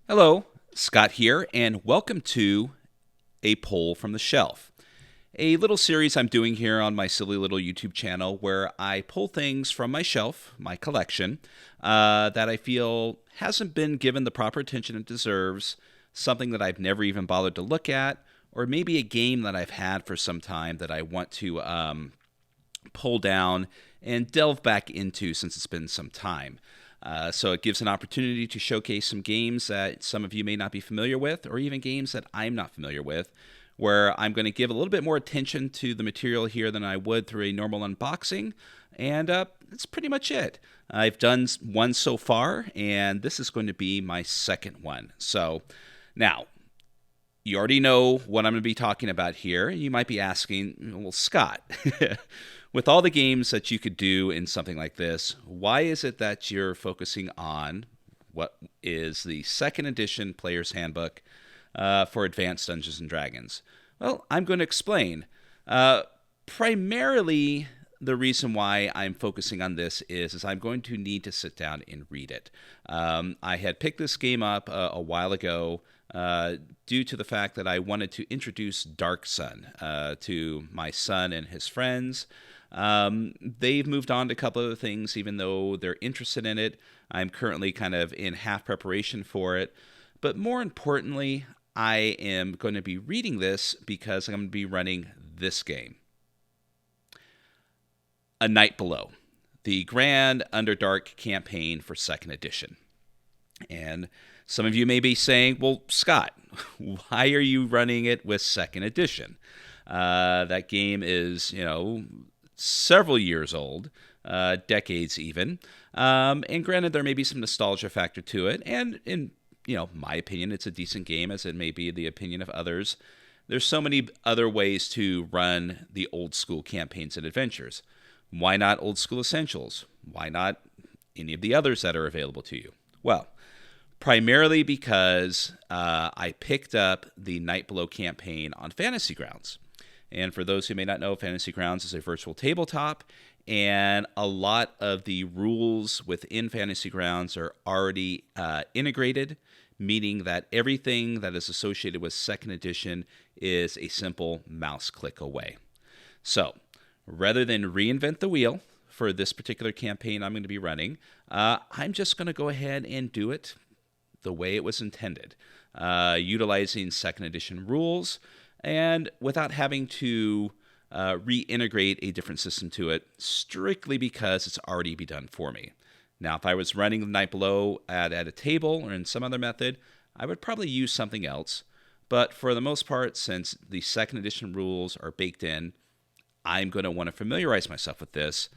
Hello, Scott here, and welcome to A Poll from the Shelf, a little series I'm doing here on my silly little YouTube channel where I pull things from my shelf, my collection, that I feel hasn't been given the proper attention it deserves, something that I've never even bothered to look at, or maybe a game that I've had for some time that I want to pull down and delve back into since it's been some time. So it gives an opportunity to showcase some games that some of you may not be familiar with, or even games that I'm not familiar with, where I'm going to give a little bit more attention to the material here than I would through a normal unboxing. And that's pretty much it. I've done one so far, and this is going to be my second one. So now, you already know what I'm going to be talking about here. You might be asking, well, Scott, with all the games that you could do in something like this, why is it that you're focusing on what is the second edition Player's Handbook for Advanced Dungeons and Dragons? Well, I'm going to explain. Primarily, the reason why I'm focusing on this is I'm going to need to sit down and read it. I had picked this game up a while ago due to the fact that I wanted to introduce Dark Sun to my son and his friends. They've moved on to a couple other things, even though they're interested in it. I'm currently kind of in half preparation for it. But more importantly, I am going to be reading this because I'm going to be running this game. A Night Below, the Grand Underdark campaign for 2nd edition. And some of you may be saying, well, Scott, why are you running it with 2nd edition? That game is, several years old, decades even. And granted, there may be some nostalgia factor to it. And in, my opinion, it's a decent game, as it may be the opinion of others. There's so many other ways to run the old school campaigns and adventures. Why not Old School Essentials? Why not any of the others that are available to you? Well, primarily because I picked up the Night Below campaign on Fantasy Grounds. And for those who may not know, Fantasy Grounds is a virtual tabletop, and a lot of the rules within Fantasy Grounds are already integrated, meaning that everything that is associated with 2nd edition is a simple mouse click away. So, rather than reinvent the wheel for this particular campaign I'm going to be running, I'm just going to go ahead and do it the way it was intended, utilizing 2nd edition rules and without having to reintegrate a different system to it, strictly because it's already been done for me. Now, if I was running the Night Below at a table or in some other method, I would probably use something else. But for the most part, since the 2nd edition rules are baked in, I'm going to want to familiarize myself with this.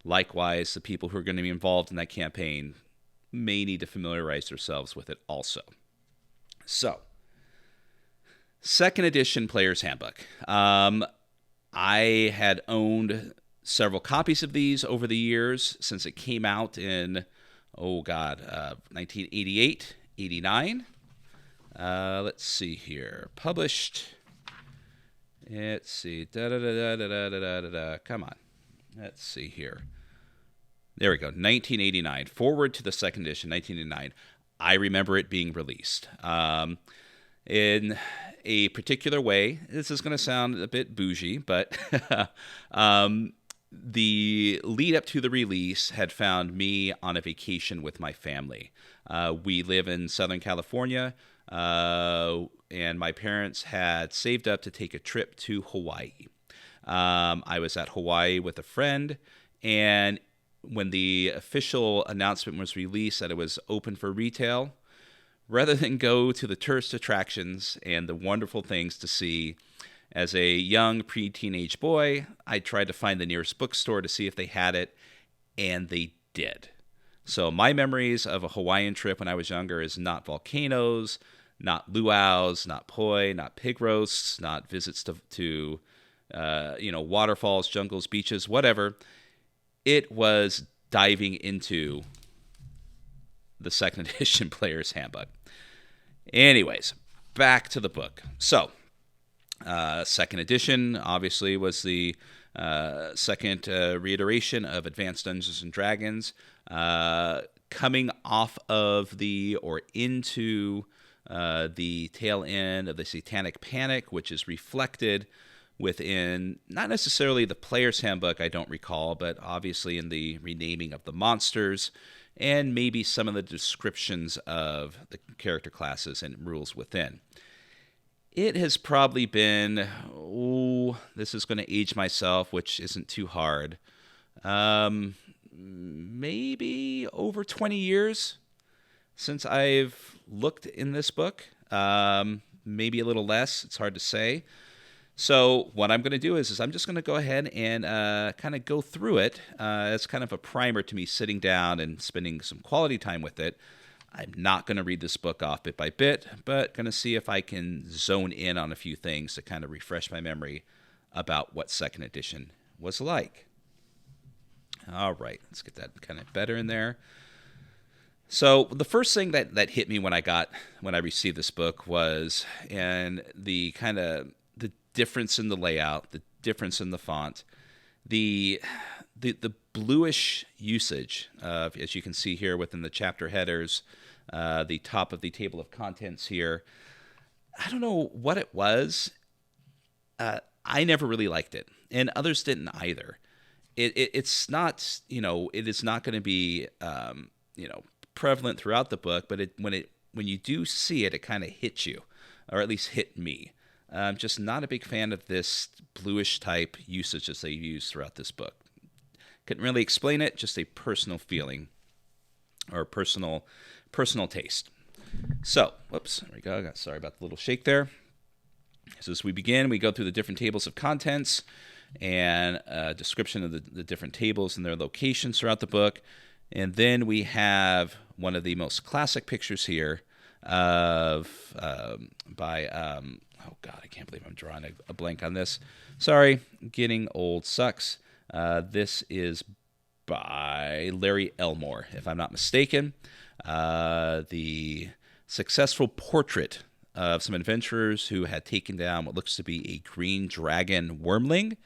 Likewise, the people who are going to be involved in that campaign may need to familiarize themselves with it also. So, 2nd edition Player's Handbook. I had owned several copies of these over the years since it came out in, 1988, 89. Let's see here. Published. Let's see. Come on. Let's see here. There we go. 1989. Forward to the 2nd edition, 1989. I remember it being released. In a particular way, this is going to sound a bit bougie, but the lead up to the release had found me on a vacation with my family. We live in Southern California, and my parents had saved up to take a trip to Hawaii. I was at Hawaii with a friend, and when the official announcement was released that it was open for retail, rather than go to the tourist attractions and the wonderful things to see, as a young pre-teenage boy, I tried to find the nearest bookstore to see if they had it, and they did. So my memories of a Hawaiian trip when I was younger is not volcanoes, not luau's, not poi, not pig roasts, not visits to waterfalls, jungles, beaches, whatever. It was diving into the 2nd edition Player's Handbook. Anyways, back to the book. So, 2nd edition obviously was the second reiteration of Advanced Dungeons and Dragons. coming off of or into the tail end of the Satanic Panic, which is reflected within not necessarily the player's handbook, I don't recall, but obviously in the renaming of the monsters and maybe some of the descriptions of the character classes and rules within. It has probably been, this is going to age myself, which isn't too hard, maybe over 20 years since I've looked in this book. Maybe a little less. It's hard to say. So what I'm going to do is I'm just going to go ahead and kind of go through it as kind of a primer to me sitting down and spending some quality time with it. I'm not going to read this book off bit by bit, but going to see if I can zone in on a few things to kind of refresh my memory about what second edition was like. All right, let's get that kind of better in there. So the first thing that hit me when I received this book was the difference in the layout, the difference in the font, the bluish usage of, as you can see here within the chapter headers, the top of the table of contents here. I don't know what it was. I never really liked it, and others didn't either. It's not, it is not going to be, prevalent throughout the book, but when you do see it, it kind of hits you, or at least hit me. I'm just not a big fan of this bluish type usage as they use throughout this book. Couldn't really explain it, just a personal feeling or personal taste. So, whoops, there we go. Sorry about the little shake there. So as we begin, we go through the different tables of contents and a description of the different tables and their locations throughout the book. And then we have one of the most classic pictures here by oh God, I can't believe I'm drawing a blank on this. Sorry, getting old sucks. This is by Larry Elmore, if I'm not mistaken. The successful portrait of some adventurers who had taken down what looks to be a green dragon wormling,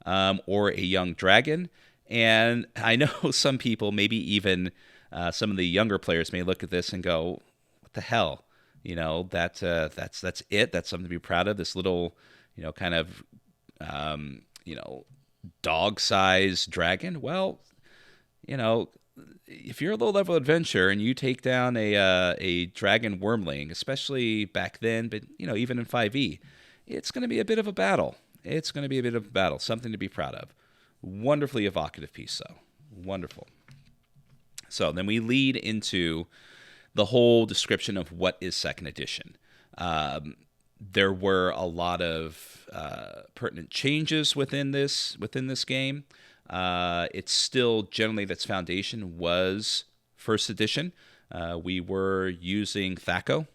or a young dragon. And I know some people, maybe even some of the younger players, may look at this and go, "What the hell? That's it. That's something to be proud of. This little, kind of, dog-sized dragon." Well, if you're a low-level adventurer and you take down a dragon wormling, especially back then, but even in 5e, it's going to be a bit of a battle. Something to be proud of. Wonderfully evocative piece, though. Wonderful. So then we lead into the whole description of what is second edition. There were a lot of pertinent changes within this game. It's still generally its foundation was first edition. We were using THAC0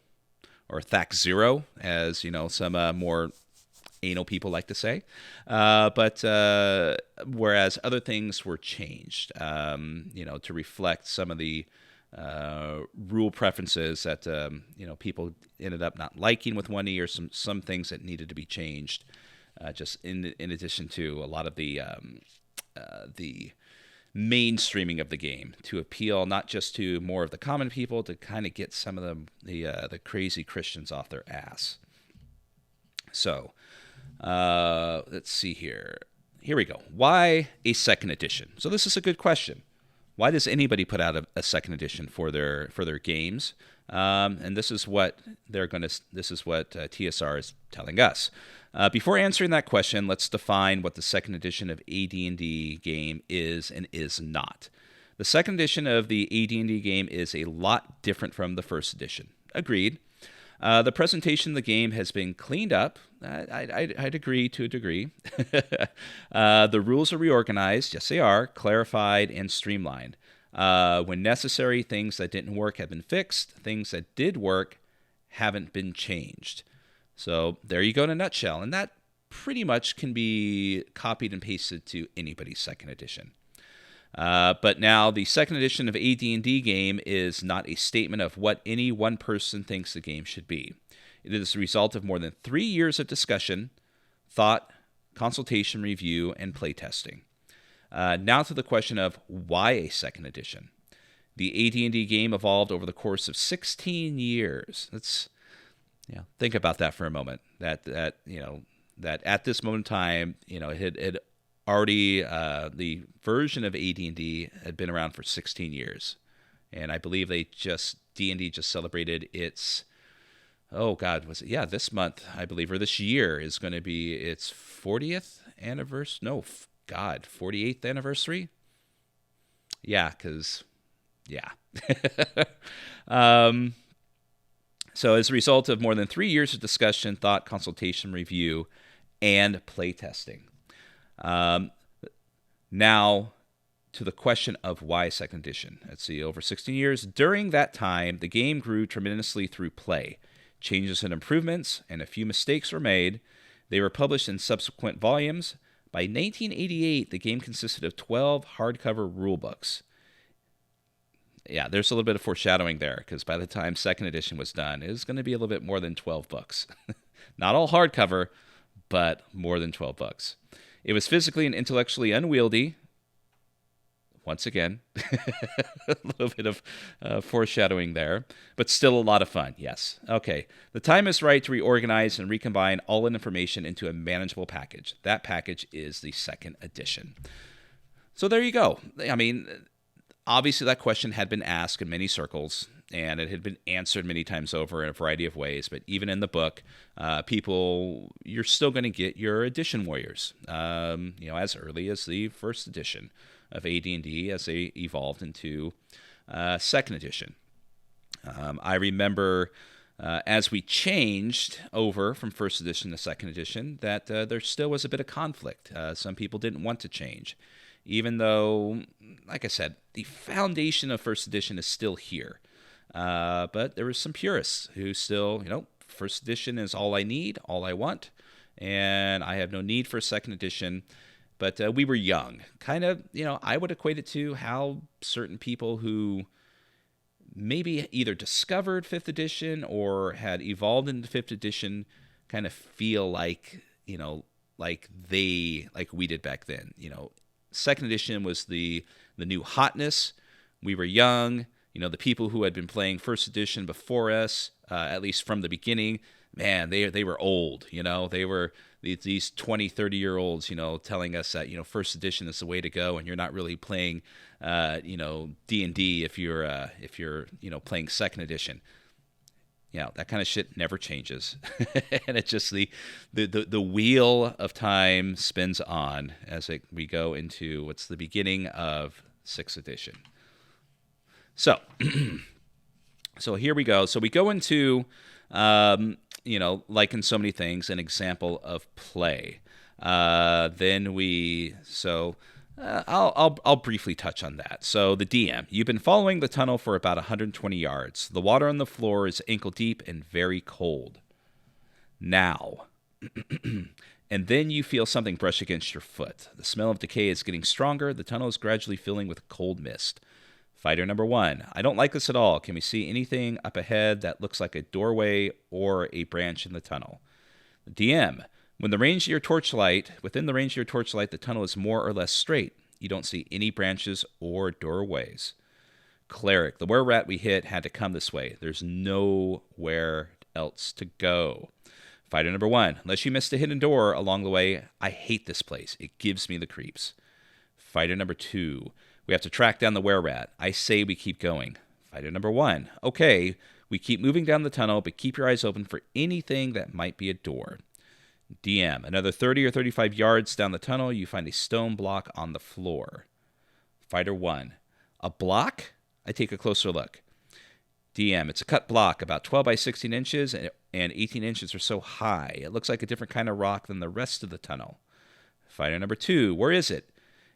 or THAC0, as some more anal people like to say, but whereas other things were changed, to reflect some of the rule preferences that people ended up not liking with 1E, or some things that needed to be changed, just in addition to a lot of the mainstreaming of the game to appeal not just to more of the common people, to kind of get some of the crazy Christians off their ass. So let's see here. Here we go. Why a second edition? So this is a good question. Why does anybody put out a second edition for their games? And this is what TSR is telling us. Before answering that question, let's define what the second edition of AD&D game is and is not. The second edition of the AD&D game is a lot different from the first edition. Agreed. The presentation of the game has been cleaned up. I'd agree to a degree. The rules are reorganized. Yes, they are. Clarified and streamlined. When necessary, things that didn't work have been fixed. Things that did work haven't been changed. So there you go in a nutshell. And that pretty much can be copied and pasted to anybody's second edition. But now the second edition of AD&D game is not a statement of what any one person thinks the game should be. It is the result of more than 3 years of discussion, thought, consultation, review, and playtesting. Now to the question of why a second edition. The AD&D game evolved over the course of 16 years. Let's think about that for a moment. That at this moment in time, it had already the version of AD&D had been around for 16 years, and I believe D&D just celebrated its this month, I believe, or this year is going to be its 40th anniversary. No, 48th anniversary. Yeah, because So as a result of more than 3 years of discussion, thought, consultation, review, and playtesting. Now to the question of why second edition. Let's see, over 16 years. During that time, the game grew tremendously through play. Changes and improvements, and a few mistakes were made. They were published in subsequent volumes. By 1988, the game consisted of 12 hardcover rulebooks. Yeah, there's a little bit of foreshadowing there, because by the time second edition was done, it was going to be a little bit more than 12 books. Not all hardcover, but more than 12 books. It was physically and intellectually unwieldy. Once again, a little bit of foreshadowing there, but still a lot of fun, yes. Okay, the time is right to reorganize and recombine all the information into a manageable package. That package is the second edition. So there you go. I mean, obviously that question had been asked in many circles, and it had been answered many times over in a variety of ways, but even in the book, you're still going to get your edition warriors, as early as the first edition of AD&D as they evolved into second edition. I remember as we changed over from first edition to second edition that there still was a bit of conflict. Some people didn't want to change, even though, like I said, the foundation of first edition is still here. But there were some purists who still, first edition is all I need, all I want, and I have no need for a second edition. But we were young. Kind of, I would equate it to how certain people who maybe either discovered 5th edition or had evolved into 5th edition kind of feel like we did back then. Second edition was the new hotness. We were young. The people who had been playing first edition before us, at least from the beginning, man, they were old. They were these 20, 30-year-olds, telling us that, first edition is the way to go, and you're not really playing, D&D if you're playing second edition. That kind of shit never changes. And it's just the wheel of time spins on as we go into what's the beginning of 6th edition. So, here we go. So we go into, like in so many things, an example of play. I'll briefly touch on that. So the DM, you've been following the tunnel for about 120 yards. The water on the floor is ankle deep and very cold. Now, and then you feel something brush against your foot. The smell of decay is getting stronger. The tunnel is gradually filling with cold mist. Fighter number 1, I don't like this at all. Can we see anything up ahead that looks like a doorway or a branch in the tunnel? The DM, within the range of your torchlight, the tunnel is more or less straight. You don't see any branches or doorways. Cleric, the were-rat we hit had to come this way. There's nowhere else to go. Fighter number 1, unless you missed a hidden door along the way, I hate this place. It gives me the creeps. Fighter number 2, we have to track down the were-rat. I say we keep going. Fighter number 1, okay, we keep moving down the tunnel, but keep your eyes open for anything that might be a door. DM, another 30 or 35 yards down the tunnel, you find a stone block on the floor. Fighter 1, a block? I take a closer look. DM, it's a cut block, about 12 by 16 inches, and 18 inches or so high. It looks like a different kind of rock than the rest of the tunnel. Fighter number 2, where is it?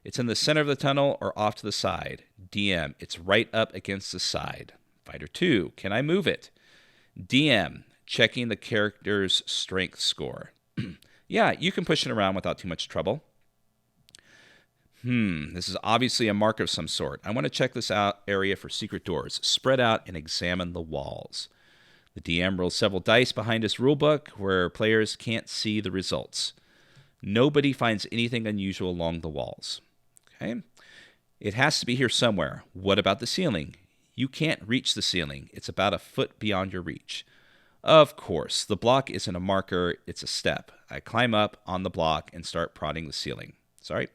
It's in the center of the tunnel or off to the side. DM, it's right up against the side. Fighter 2, can I move it? DM, checking the character's strength score. Yeah, you can push it around without too much trouble. This is obviously a mark of some sort. I want to check this area for secret doors. Spread out and examine the walls. The DM rolls several dice behind his rulebook where players can't see the results. Nobody finds anything unusual along the walls. Okay. It has to be here somewhere. What about the ceiling? You can't reach the ceiling. It's about a foot beyond your reach. Of course, the block isn't a marker, it's a step. I climb up on the block and start prodding the ceiling. Sorry,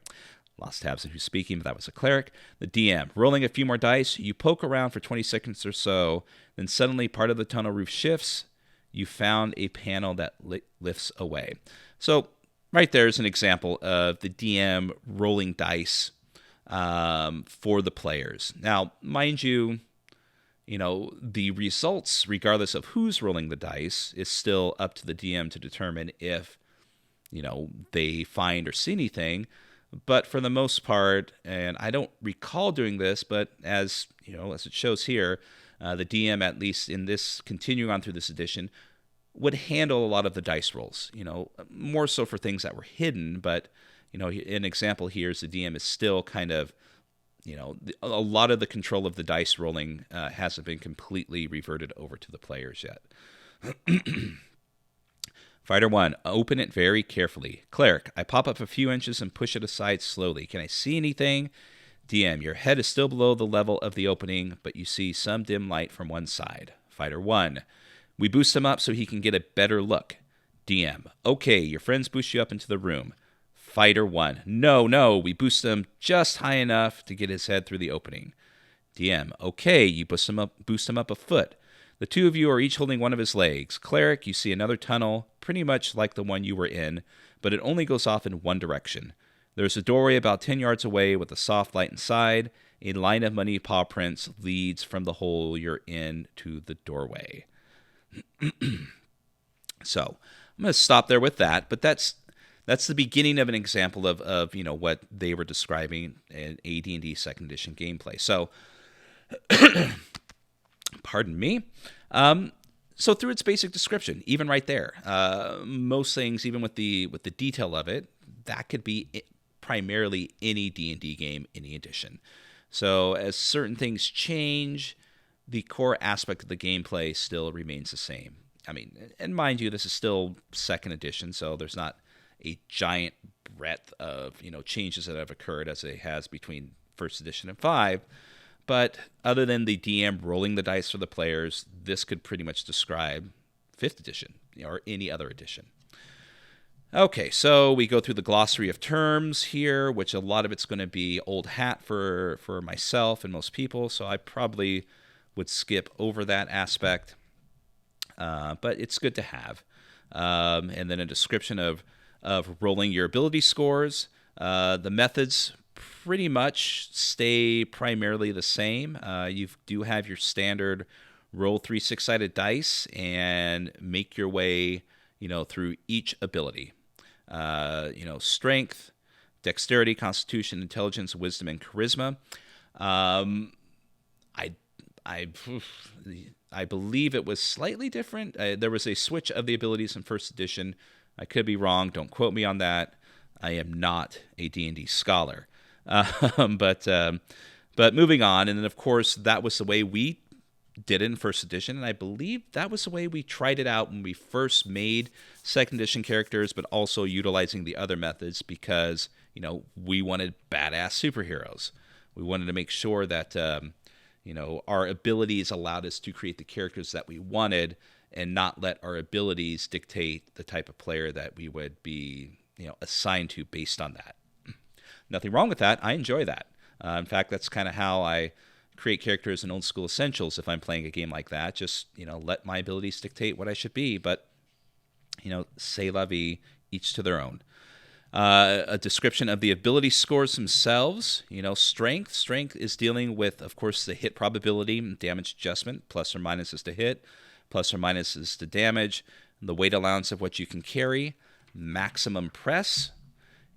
lost tabs in who's speaking, but that was a cleric. The DM, rolling a few more dice, you poke around for 20 seconds or so, then suddenly part of the tunnel roof shifts. You found a panel that lifts away. So right there is an example of the DM rolling dice for the players. Now, mind you, the results, regardless of who's rolling the dice, is still up to the DM to determine if, they find or see anything. But for the most part, and I don't recall doing this, but as it shows here, the DM, at least in this, continuing on through this edition, would handle a lot of the dice rolls, more so for things that were hidden. But, an example here is the DM is still kind of, a lot of the control of the dice rolling hasn't been completely reverted over to the players yet. Fighter 1, open it very carefully. Cleric, I pop up a few inches and push it aside slowly. Can I see anything? DM, your head is still below the level of the opening, but you see some dim light from one side. Fighter 1, we boost him up so he can get a better look. DM, okay, your friends boost you up into the room. Fighter 1, no, we boost him just high enough to get his head through the opening. DM, okay, you boost him up a foot. The two of you are each holding one of his legs. Cleric, you see another tunnel, pretty much like the one you were in, but it only goes off in one direction. There's a doorway about 10 yards away with a soft light inside. A line of muddy paw prints leads from the hole you're in to the doorway. So I'm going to stop there with that, but that's the beginning of an example of what they were describing in AD&D Second Edition gameplay. So, pardon me. So through its basic description, even right there, most things, even with the detail of it, that could be primarily any D&D game, any edition. So as certain things change, the core aspect of the gameplay still remains the same. I mean, and mind you, this is still second edition, so there's not a giant breadth of changes that have occurred as it has between first edition and 5. But other than the DM rolling the dice for the players, this could pretty much describe 5th edition or any other edition. Okay, so we go through the glossary of terms here, which a lot of it's going to be old hat for myself and most people, so I probably would skip over that aspect. But it's good to have. And then a description of rolling your ability scores. The methods pretty much stay primarily the same. You do have your standard roll 3 6-sided dice and make your way, through each ability. Strength, dexterity, constitution, intelligence, wisdom, and charisma. I believe it was slightly different. There was a switch of the abilities in first edition. I could be wrong. Don't quote me on that. I am not a D&D scholar. But moving on, and then of course that was the way we did it in first edition, and I believe that was the way we tried it out when we first made second edition characters, but also utilizing the other methods because we wanted badass superheroes. We wanted to make sure that our abilities allowed us to create the characters that we wanted, and not let our abilities dictate the type of player that we would be assigned to based on that. Nothing wrong with that. I enjoy that. In fact, that's kind of how I create characters in Old School Essentials if I'm playing a game like that. Just, let my abilities dictate what I should be. But, c'est la vie, each to their own. A description of the ability scores themselves. Strength. Strength is dealing with, of course, the hit probability and damage adjustment. Plus or minus is to hit. Plus or minus is to damage. The weight allowance of what you can carry. Maximum press.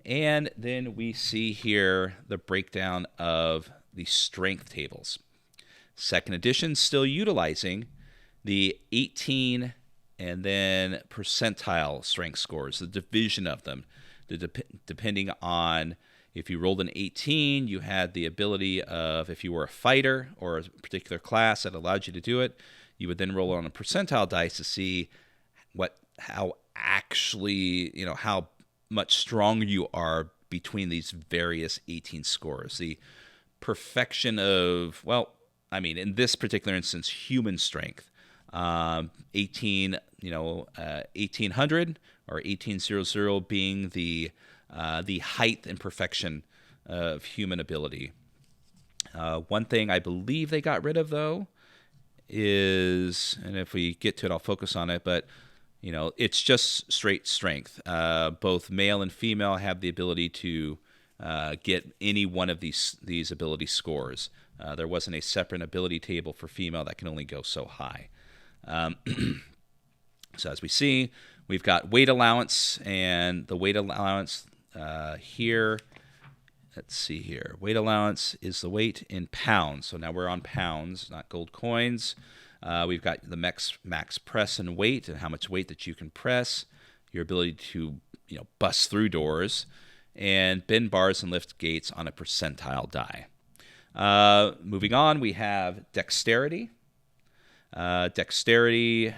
And then we see here the breakdown of the strength tables. Second edition still utilizing the 18 and then percentile strength scores, the division of them. Depending on if you rolled an 18, you had the ability of, if you were a fighter or a particular class that allowed you to do it, you would then roll on a percentile dice to see how much stronger you are between these various 18 scores. The perfection of, I mean, in this particular instance, human strength. 1800 or 1800 being the height and perfection of human ability. One thing I believe they got rid of, though, is, and if we get to it, I'll focus on it, but it's just straight strength. Both male and female have the ability to get any one of these ability scores. There wasn't a separate ability table for female that can only go so high. So as we see, we've got weight allowance, and the weight allowance here, let's see here. Weight allowance is the weight in pounds. So now we're on pounds, not gold coins. We've got the max press and weight, and how much weight that you can press, your ability to bust through doors, and bend bars and lift gates on a percentile die. Moving on, we have dexterity. Dexterity,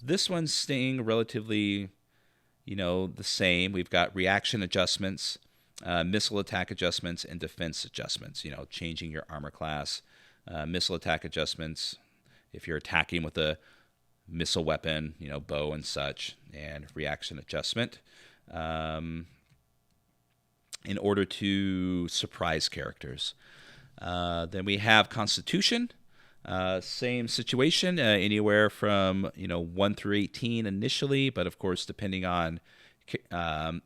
this one's staying relatively, the same. We've got reaction adjustments, missile attack adjustments, and defense adjustments, changing your armor class. Missile attack adjustments, if you're attacking with a missile weapon, bow and such, and reaction adjustment, in order to surprise characters. Then we have Constitution. Same situation, anywhere from 1 through 18 initially, but of course depending on a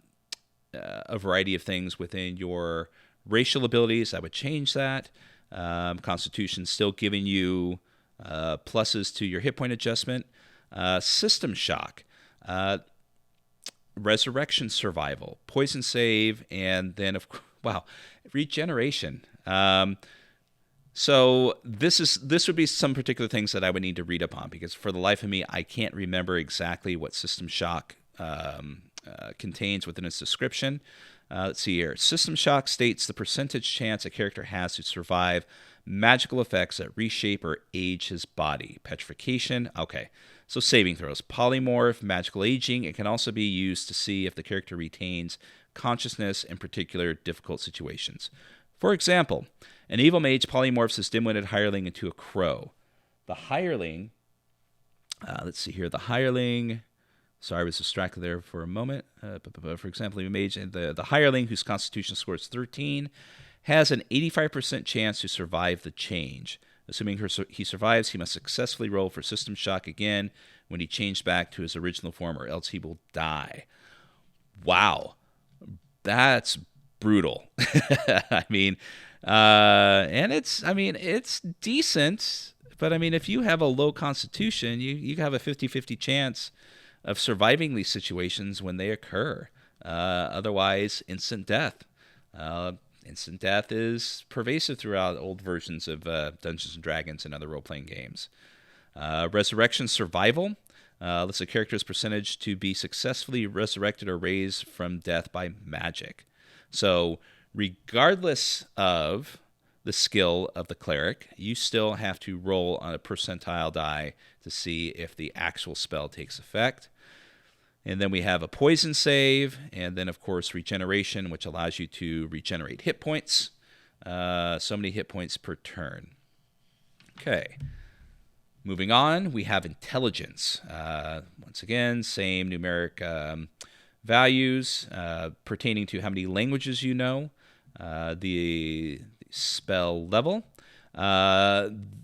variety of things within your racial abilities, I would change that. Constitution still giving you pluses to your hit point adjustment. System shock, resurrection survival, poison save, and then regeneration. So this would be some particular things that I would need to read up on, because for the life of me, I can't remember exactly what System Shock contains within its description. Let's see here. System Shock states the percentage chance a character has to survive magical effects that reshape or age his body. Petrification. Okay. So saving throws. Polymorph, magical aging. It can also be used to see if the character retains consciousness in particular difficult situations. For example, an evil mage polymorphs his dim-witted hireling into a crow. The hireling, let's see here, the hireling, sorry, I was distracted there for a moment. For example, a mage, the hireling, whose constitution score is 13, has an 85% chance to survive the change. Assuming he survives, he must successfully roll for System Shock again when he changed back to his original form, or else he will die. Wow. That's brutal. I mean, and it's decent, but I mean, if you have a low constitution, you have a 50-50 chance of surviving these situations when they occur. Otherwise, instant death. Instant death is pervasive throughout old versions of Dungeons & Dragons and other role-playing games. Resurrection survival lists a character's percentage to be successfully resurrected or raised from death by magic. So regardless of the skill of the cleric, you still have to roll on a percentile die to see if the actual spell takes effect. And then we have a poison save, and then, of course, regeneration, which allows you to regenerate hit points. So many hit points per turn. Okay. Moving on, we have intelligence. Once again, same numeric values pertaining to how many languages you know, the spell level.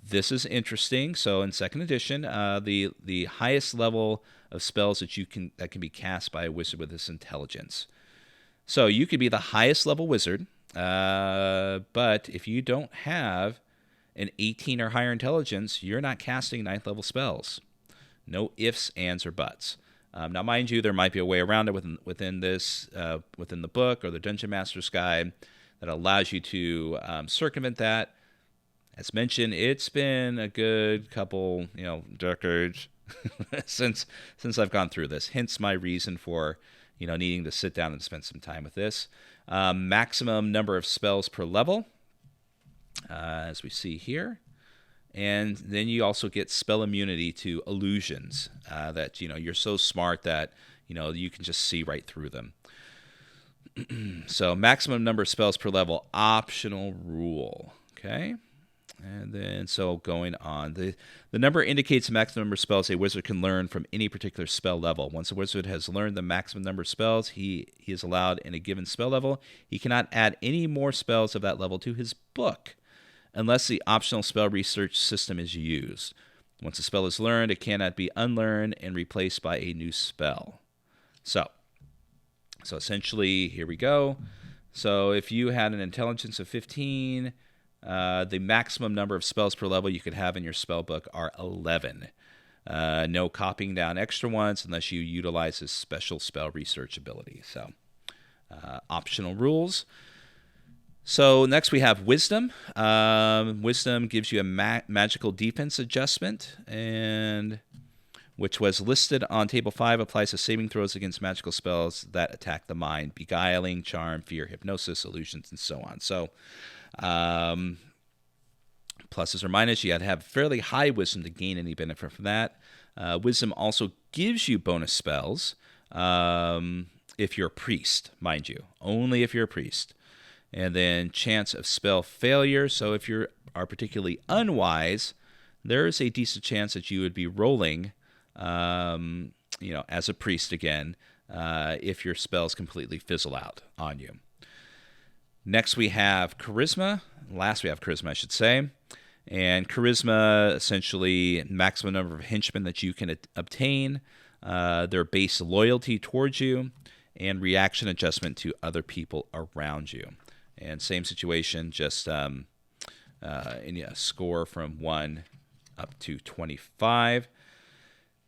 This is interesting. So in second edition, the highest level of spells that can be cast by a wizard with this intelligence. So you could be the highest level wizard, but if you don't have an 18 or higher intelligence, you're not casting 9th level spells. No ifs, ands, or buts. Now, mind you, there might be a way around it within the book or the Dungeon Master's Guide that allows you to circumvent that. As mentioned, it's been a good couple, decades since I've gone through this. Hence my reason for, needing to sit down and spend some time with this. Maximum number of spells per level, as we see here. And then you also get spell immunity to illusions that, you're so smart that, you can just see right through them. So maximum number of spells per level, optional rule. Okay. And then, so going on, the number indicates the maximum number of spells a wizard can learn from any particular spell level. Once a wizard has learned the maximum number of spells he is allowed in a given spell level, he cannot add any more spells of that level to his book, unless the optional spell research system is used. Once a spell is learned, it cannot be unlearned and replaced by a new spell. So essentially, here we go. So if you had an intelligence of 15, the maximum number of spells per level you could have in your spell book are 11. No copying down extra ones unless you utilize this special spell research ability. So optional rules. So next we have Wisdom. Wisdom gives you a magical defense adjustment, and which was listed on Table 5, applies to saving throws against magical spells that attack the mind, beguiling, charm, fear, hypnosis, illusions, and so on. So pluses or minuses, you had to have fairly high wisdom to gain any benefit from that. Wisdom also gives you bonus spells if you're a priest, mind you. Only if you're a priest. And then chance of spell failure. So if you are particularly unwise, there's a decent chance that you would be rolling as a priest again, if your spells completely fizzle out on you. Next we have Charisma. Last we have Charisma, I should say. And Charisma, essentially, maximum number of henchmen that you can obtain, their base loyalty towards you, and reaction adjustment to other people around you. And same situation, just score from 1 up to 25.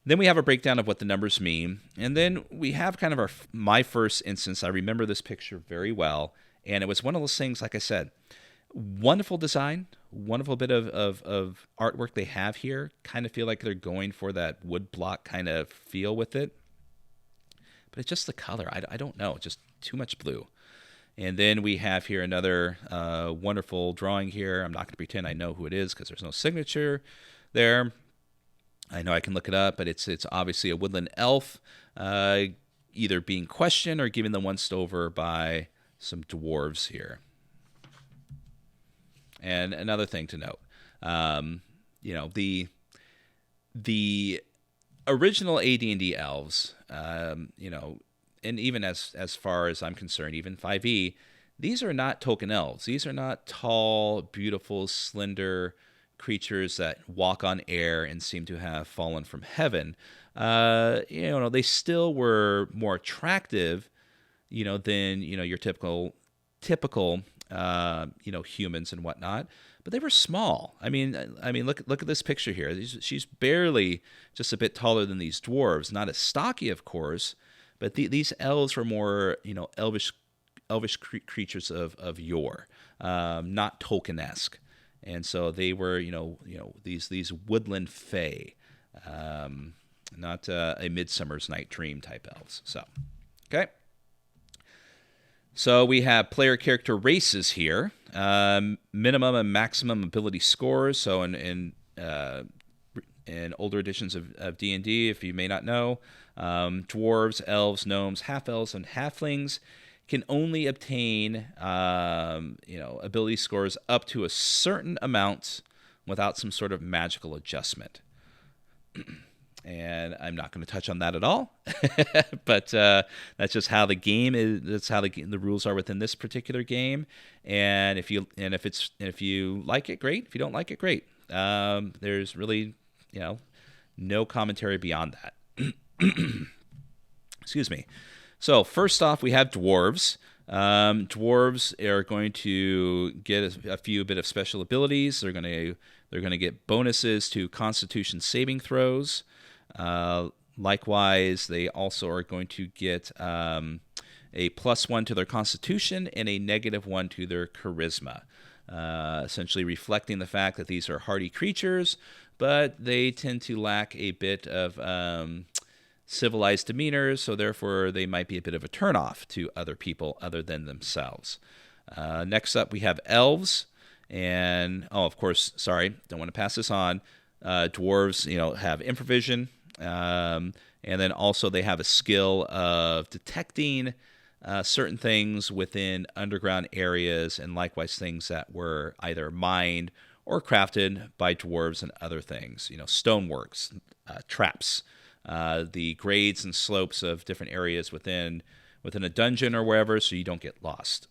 Then we have a breakdown of what the numbers mean. And then we have kind of my first instance. I remember this picture very well. And it was one of those things, like I said, wonderful design, wonderful bit of artwork they have here. Kind of feel like they're going for that wood block kind of feel with it. But it's just the color. I don't know. Just too much blue. And then we have here another wonderful drawing here. I'm not going to pretend I know who it is because there's no signature there. I know I can look it up, but it's obviously a Woodland Elf, either being questioned or given the once over by some Dwarves here. And another thing to note, the original AD&D Elves, and even as far as I'm concerned, even 5e, these are not token elves. These are not tall, beautiful, slender creatures that walk on air and seem to have fallen from heaven. They still were more attractive, than your typical humans and whatnot. But they were small. I mean, look at this picture here. She's barely just a bit taller than these dwarves. Not as stocky, of course, but these elves were more, elvish creatures of yore, not Tolkien-esque. And so they were, these woodland fae, not a Midsummer's Night Dream type elves. So, okay. So we have player character races here, minimum and maximum ability scores. So in older editions of D&D, if you may not know, dwarves, elves, gnomes, half-elves, and halflings can only obtain, ability scores up to a certain amount without some sort of magical adjustment. And I'm not going to touch on that at all, but that's just how the game is. That's how the rules are within this particular game. And if you like it, great. If you don't like it, great. There's really, no commentary beyond that. Excuse me. So first off, we have dwarves. Dwarves are going to get a few bit of special abilities. They're going to get bonuses to Constitution saving throws. Likewise, they also are going to get a +1 to their Constitution and a -1 to their Charisma, essentially reflecting the fact that these are hardy creatures, but they tend to lack a bit of civilized demeanor, so therefore they might be a bit of a turnoff to other people other than themselves. Next up, we have elves, and of course, sorry, don't want to pass this on. Dwarves, have improvision, and then also they have a skill of detecting certain things within underground areas, and likewise things that were either mined or crafted by dwarves and other things. Stoneworks, traps, the grades and slopes of different areas within a dungeon or wherever, so you don't get lost.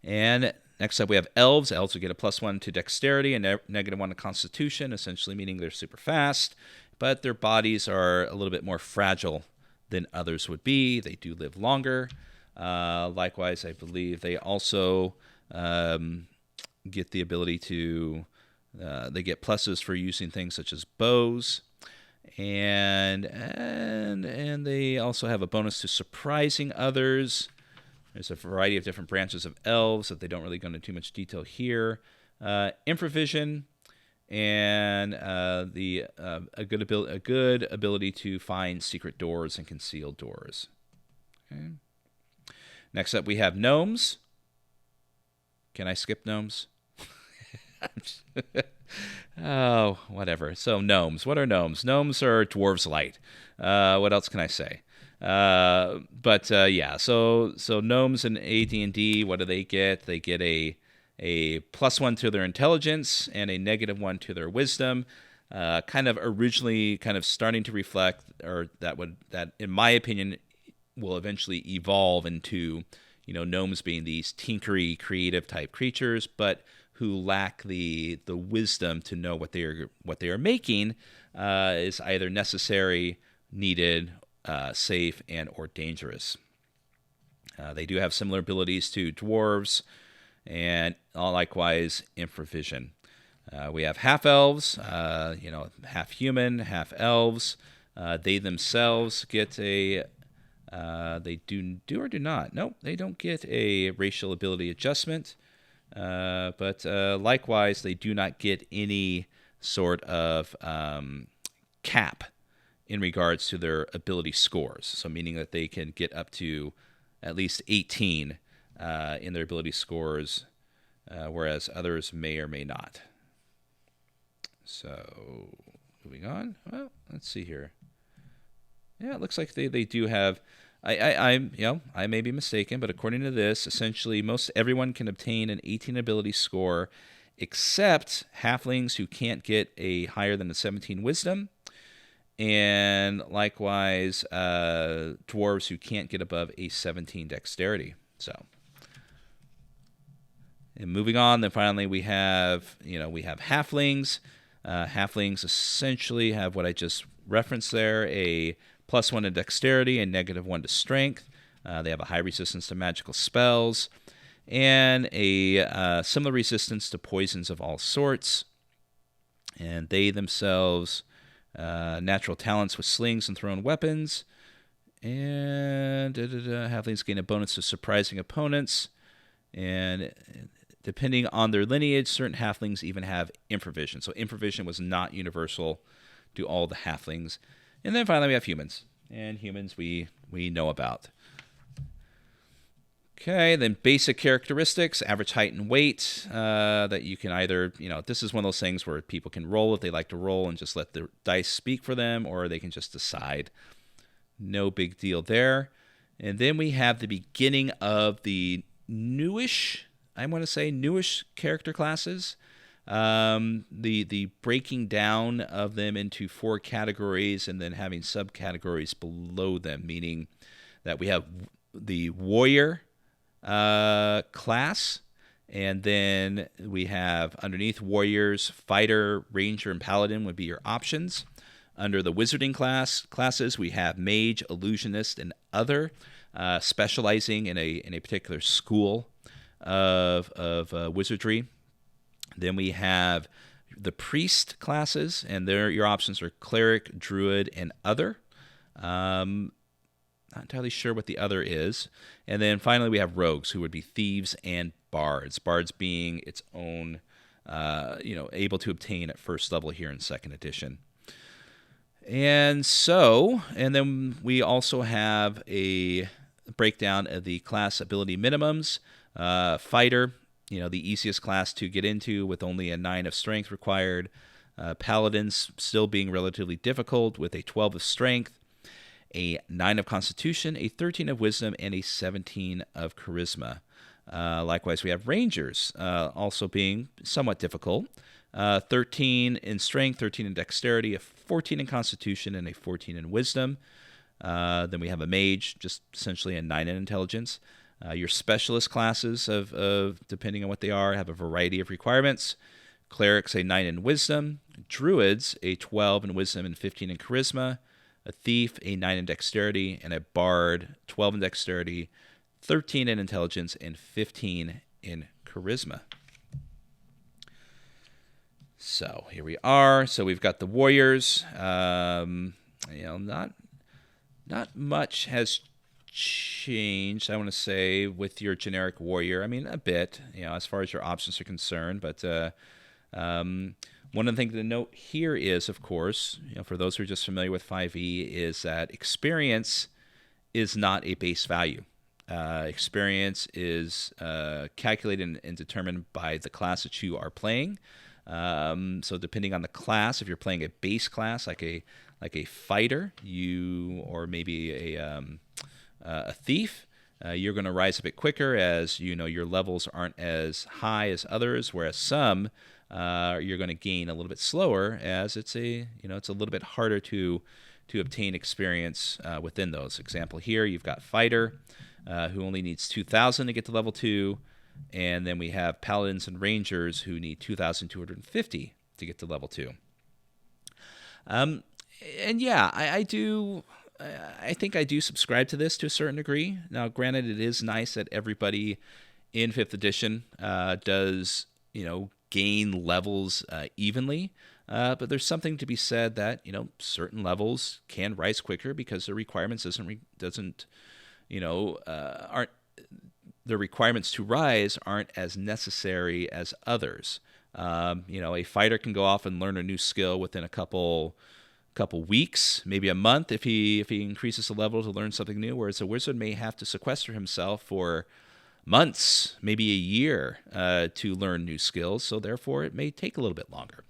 And next up we have elves. Elves will get a +1 to dexterity and -1 to constitution, essentially meaning they're super fast, but their bodies are a little bit more fragile than others would be. They do live longer. Likewise, I believe they also get the ability to, they get pluses for using things such as bows, and they also have a bonus to surprising others. There's a variety of different branches of elves that they don't really go into too much detail here. Improvision, and a good ability to find secret doors and concealed doors. Okay. Next up, we have gnomes. Can I skip gnomes? Oh, whatever. So gnomes. What are gnomes? Gnomes are dwarves light. What else can I say? Yeah. So gnomes in AD&D, what do they get? They get a +1 to their intelligence and a -1 to their wisdom. Kind of originally starting to reflect, or that in my opinion will eventually evolve into, gnomes being these tinkery, creative type creatures, but who lack the wisdom to know what they are making is either necessary, needed, safe, and or dangerous. They do have similar abilities to dwarves, and likewise improvision. We have half elves, half human, half elves. They themselves get a they do or do not. Nope, they don't get a racial ability adjustment. But likewise, they do not get any sort of cap in regards to their ability scores. So meaning that they can get up to at least 18 in their ability scores, whereas others may or may not. So moving on. Well, let's see here. Yeah, it looks like they do have. I may be mistaken, but according to this, essentially everyone can obtain an 18 ability score, except halflings who can't get a higher than a 17 wisdom, and likewise dwarves who can't get above a 17 dexterity. So, and moving on, then finally we have halflings. Halflings essentially have what I just referenced there: a +1 to dexterity and -1 to strength. They have a high resistance to magical spells and a similar resistance to poisons of all sorts. And they themselves, natural talents with slings and thrown weapons. And halflings gain a bonus to surprising opponents. And depending on their lineage, certain halflings even have improvision. So improvision was not universal to all the halflings. And then finally we have humans. And humans we know about. Okay, then basic characteristics, average height and weight, that you can either, this is one of those things where people can roll if they like to roll and just let the dice speak for them, or they can just decide. No big deal there. And then we have the beginning of the newish character classes. The breaking down of them into 4 categories and then having subcategories below them, meaning that we have the warrior class, and then we have underneath warriors, fighter, ranger, and paladin would be your options. Under the wizarding classes, we have mage, illusionist, and other, specializing in a particular school of wizardry. Then we have the priest classes, and your options are cleric, druid, and other. Not entirely sure what the other is. And then finally we have rogues, who would be thieves and bards. Bards being its own, able to obtain at first level here in 2nd edition. And then we also have a breakdown of the class ability minimums. Fighter, the easiest class to get into with only a 9 of strength required. Paladins still being relatively difficult with a 12 of strength, a 9 of constitution, a 13 of wisdom, and a 17 of charisma. Likewise, we have Rangers, also being somewhat difficult. 13 in Strength, 13 in Dexterity, a 14 in Constitution, and a 14 in Wisdom. Then we have a Mage, just essentially a 9 in Intelligence. Your Specialist classes, of depending on what they are, have a variety of requirements. Clerics, a 9 in Wisdom. Druids, a 12 in Wisdom and 15 in Charisma. A Thief, a 9 in Dexterity. And a Bard, 12 in Dexterity, 13 in Intelligence, and 15 in Charisma. So here we are. So we've got the Warriors. Not much has changed, I want to say, with your generic Warrior. I mean, a bit, as far as your options are concerned. But one of the things to note here is, of course, for those who are just familiar with 5e, is that experience is not a base value. Experience is calculated and determined by the class that you are playing. So depending on the class, if you're playing a base class like a fighter, or maybe a thief, you're going to rise a bit quicker, as your levels aren't as high as others. Whereas some you're going to gain a little bit slower, as it's a little bit harder to obtain experience within those. Example here, you've got fighter, who only needs 2,000 to get to level 2. And then we have Paladins and Rangers, who need 2,250 to get to level 2. And yeah, I think I do subscribe to this to a certain degree. Now, granted, it is nice that everybody in 5th edition does, gain levels evenly. But there's something to be said that, certain levels can rise quicker because the requirements aren't the requirements to rise aren't as necessary as others. A fighter can go off and learn a new skill within a couple weeks, maybe a month, if he increases the level to learn something new. Whereas a wizard may have to sequester himself for months, maybe a year, to learn new skills. So therefore, it may take a little bit longer.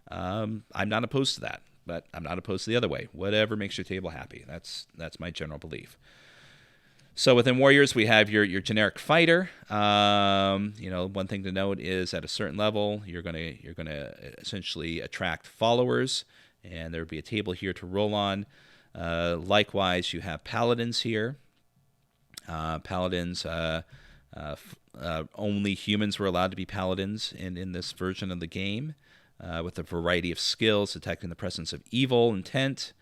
I'm not opposed to that, but I'm not opposed to the other way. Whatever makes your table happy. That's my general belief. So within Warriors, we have your generic fighter. One thing to note is at a certain level, you're gonna essentially attract followers, and there would be a table here to roll on. Likewise, you have Paladins here. Paladins, only humans were allowed to be Paladins in this version of the game, with a variety of skills, detecting the presence of evil intent.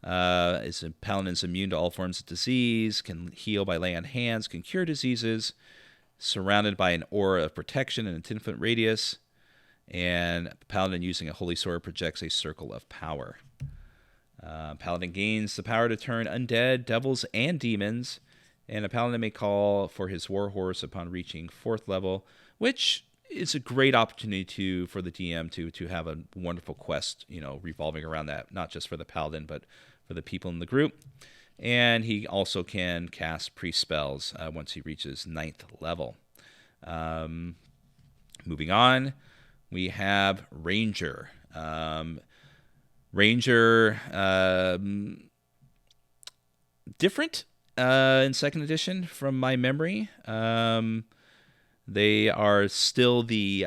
Paladins immune to all forms of disease, can heal by laying on hands, can cure diseases, surrounded by an aura of protection in a 10-foot radius, and Paladin using a holy sword projects a circle of power. Paladin gains the power to turn undead, devils, and demons, and a Paladin may call for his war horse upon reaching 4th level, which is a great opportunity for the DM to have a wonderful quest, revolving around that, not just for the Paladin, but for the people in the group. And he also can cast priest spells once he reaches 9th level. Moving on, we have Ranger. Ranger, different in 2nd edition from my memory. They are still the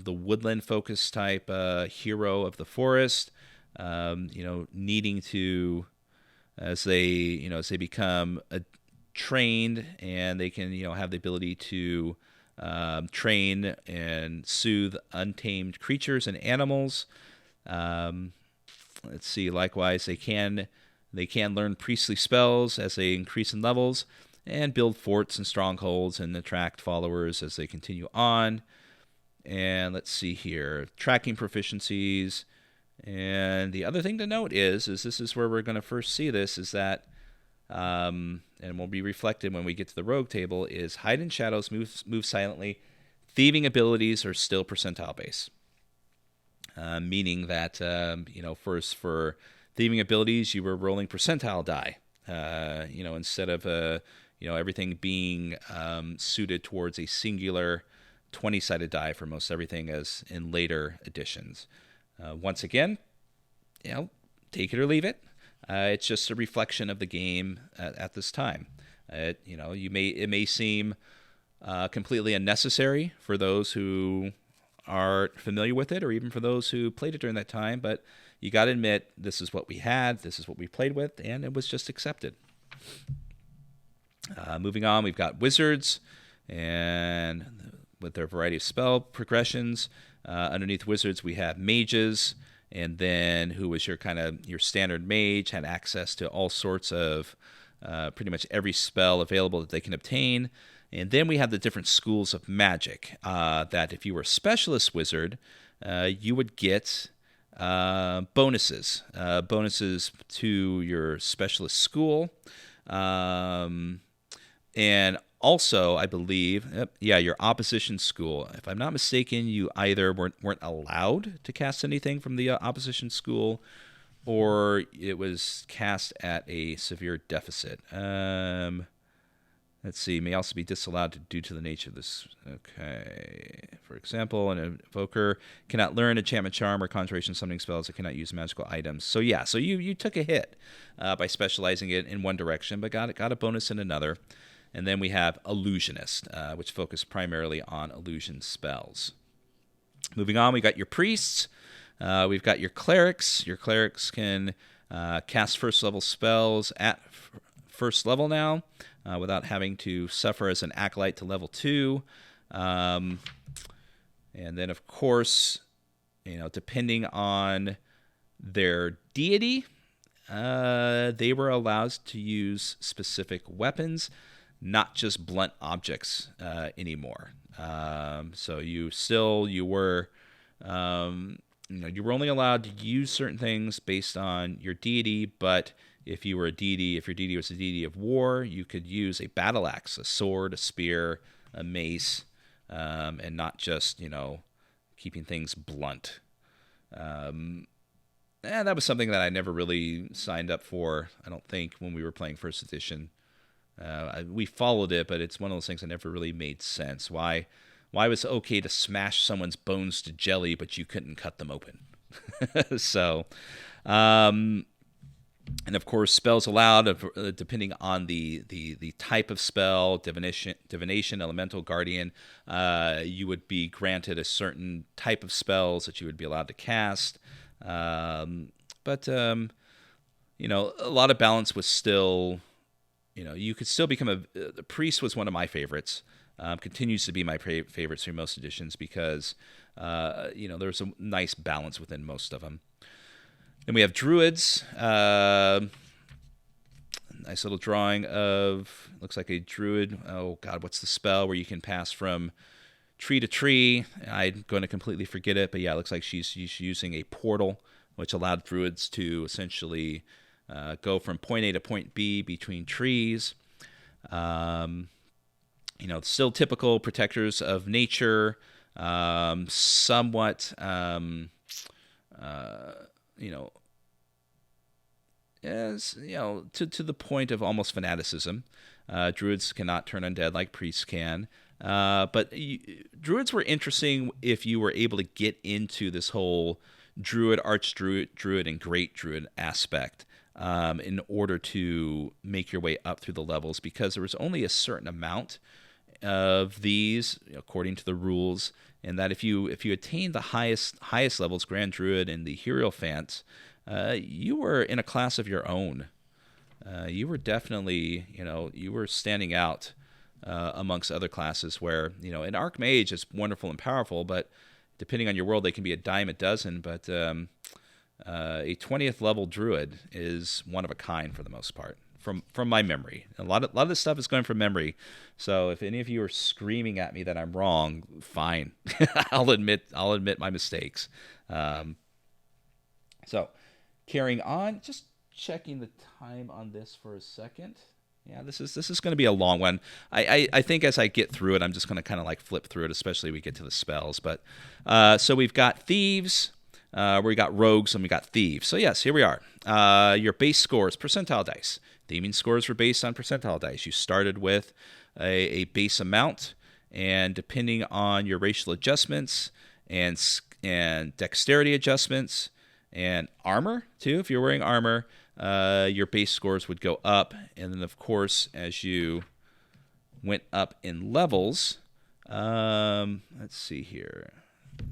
woodland focused type hero of the forest. Needing to, as they become trained, and they can have the ability to train and soothe untamed creatures and animals. Let's see. Likewise, they can learn priestly spells as they increase in levels, and build forts and strongholds and attract followers as they continue on. And let's see here, tracking proficiencies. And the other thing to note is this is where we're going to first see this, is that, and will be reflected when we get to the rogue table, is hide in shadows, move silently. Thieving abilities are still percentile base, meaning that first for thieving abilities you were rolling percentile die, instead of everything being suited towards a singular 20-sided die for most everything, as in later editions. Once again, take it or leave it. It's just a reflection of the game at this time. It may seem completely unnecessary for those who are familiar with it, or even for those who played it during that time. But you got to admit, this is what we had, this is what we played with, and it was just accepted. Moving on, we've got wizards, and with their variety of spell progressions. Underneath wizards, we have mages, and then who was your standard mage, had access to all sorts of pretty much every spell available that they can obtain. And then we have the different schools of magic, that if you were a specialist wizard, you would get bonuses to your specialist school. And also, I believe, your opposition school. If I'm not mistaken, you either weren't allowed to cast anything from the opposition school, or it was cast at a severe deficit. Let's see, may also be disallowed due to the nature of this. Okay. For example, an evoker cannot learn enchantment, charm, or conjuration summoning spells. It cannot use magical items. So yeah, so you took a hit by specializing it in one direction, but got a bonus in another. And then we have Illusionist, which focus primarily on illusion spells. Moving on, we got your priests. We've got your clerics. Your clerics can cast first level spells at first level now, without having to suffer as an acolyte to level 2. And then, of course, depending on their deity, they were allowed to use specific weapons, not just blunt objects anymore. So you were only allowed to use certain things based on your deity, but if your deity was a deity of war, you could use a battle axe, a sword, a spear, a mace, and not just, keeping things blunt. And that was something that I never really signed up for, I don't think, when we were playing first edition. We followed it, but it's one of those things that never really made sense. Why was it okay to smash someone's bones to jelly, but you couldn't cut them open? So, and of course, spells allowed, depending on the type of spell, divination, elemental, guardian, you would be granted a certain type of spells that you would be allowed to cast. But a lot of balance was still, you could still become the priest was one of my favorites. Continues to be my favorites through most editions because, there's a nice balance within most of them. Then we have druids. Nice little drawing of, looks like a druid. Oh, God, what's the spell where you can pass from tree to tree? I'm going to completely forget it, but yeah, it looks like she's using a portal, which allowed druids to essentially go from point A to point B between trees. Still typical protectors of nature, somewhat, to the point of almost fanaticism. Druids cannot turn undead like priests can. But druids were interesting if you were able to get into this whole druid, archdruid, and great druid aspect in order to make your way up through the levels, because there was only a certain amount of these according to the rules, and that if you attained the highest levels, Grand Druid and the Hierophant, you were in a class of your own. You were definitely, you were standing out amongst other classes where, an Archmage is wonderful and powerful, but depending on your world, they can be a dime a dozen. But a 20th level Druid is one of a kind for the most part, from my memory. A lot of this stuff is going from memory. So if any of you are screaming at me that I'm wrong, fine. I'll admit my mistakes. So carrying on, just checking the time on this for a second. Yeah, this is going to be a long one. I think as I get through it, I'm just going to kind of like flip through it, especially when we get to the spells. But so we've got thieves, we got rogues, and we got thieves. So yes, here we are. Your base scores, percentile dice. Theming scores were based on percentile dice. You started with a base amount, and depending on your racial adjustments and dexterity adjustments and armor too, if you're wearing armor, your base scores would go up. And then of course, as you went up in levels, let's see here,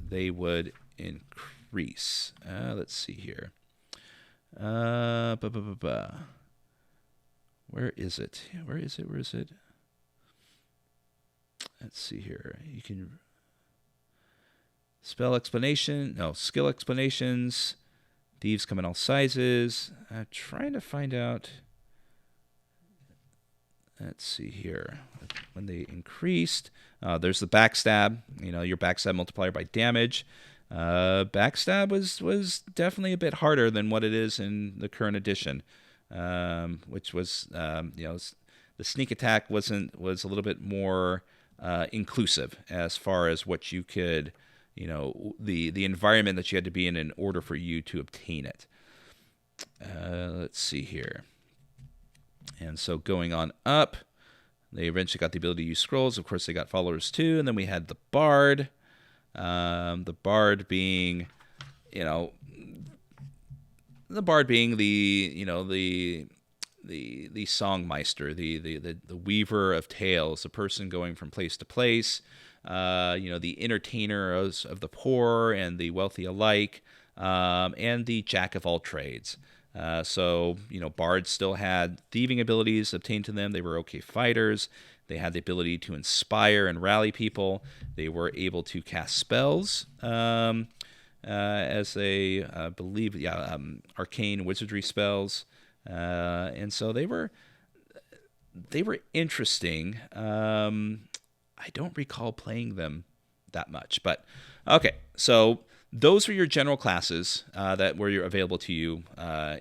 they would increase. Let's see here. Where is it? Where is it? Let's see here. You can skill explanations. Thieves come in all sizes. I'm trying to find out. Let's see here. When they increased, there's the backstab. Your backstab multiplier by damage. Backstab was definitely a bit harder than what it is in the current edition, which was the sneak attack was a little bit more inclusive as far as what you could, the environment that you had to be in order for you to obtain it. Let's see here. And so going on up, they eventually got the ability to use scrolls. Of course, they got followers too. And then we had the bard. The bard being the songmeister, the weaver of tales, the person going from place to place, the entertainer of the poor and the wealthy alike, and the jack of all trades. So bards still had thieving abilities obtained to them. They were okay fighters. They had the ability to inspire and rally people. They were able to cast spells as they believe, arcane wizardry spells, and so they were interesting. I don't recall playing them that much, but okay. So those were your general classes that were available to you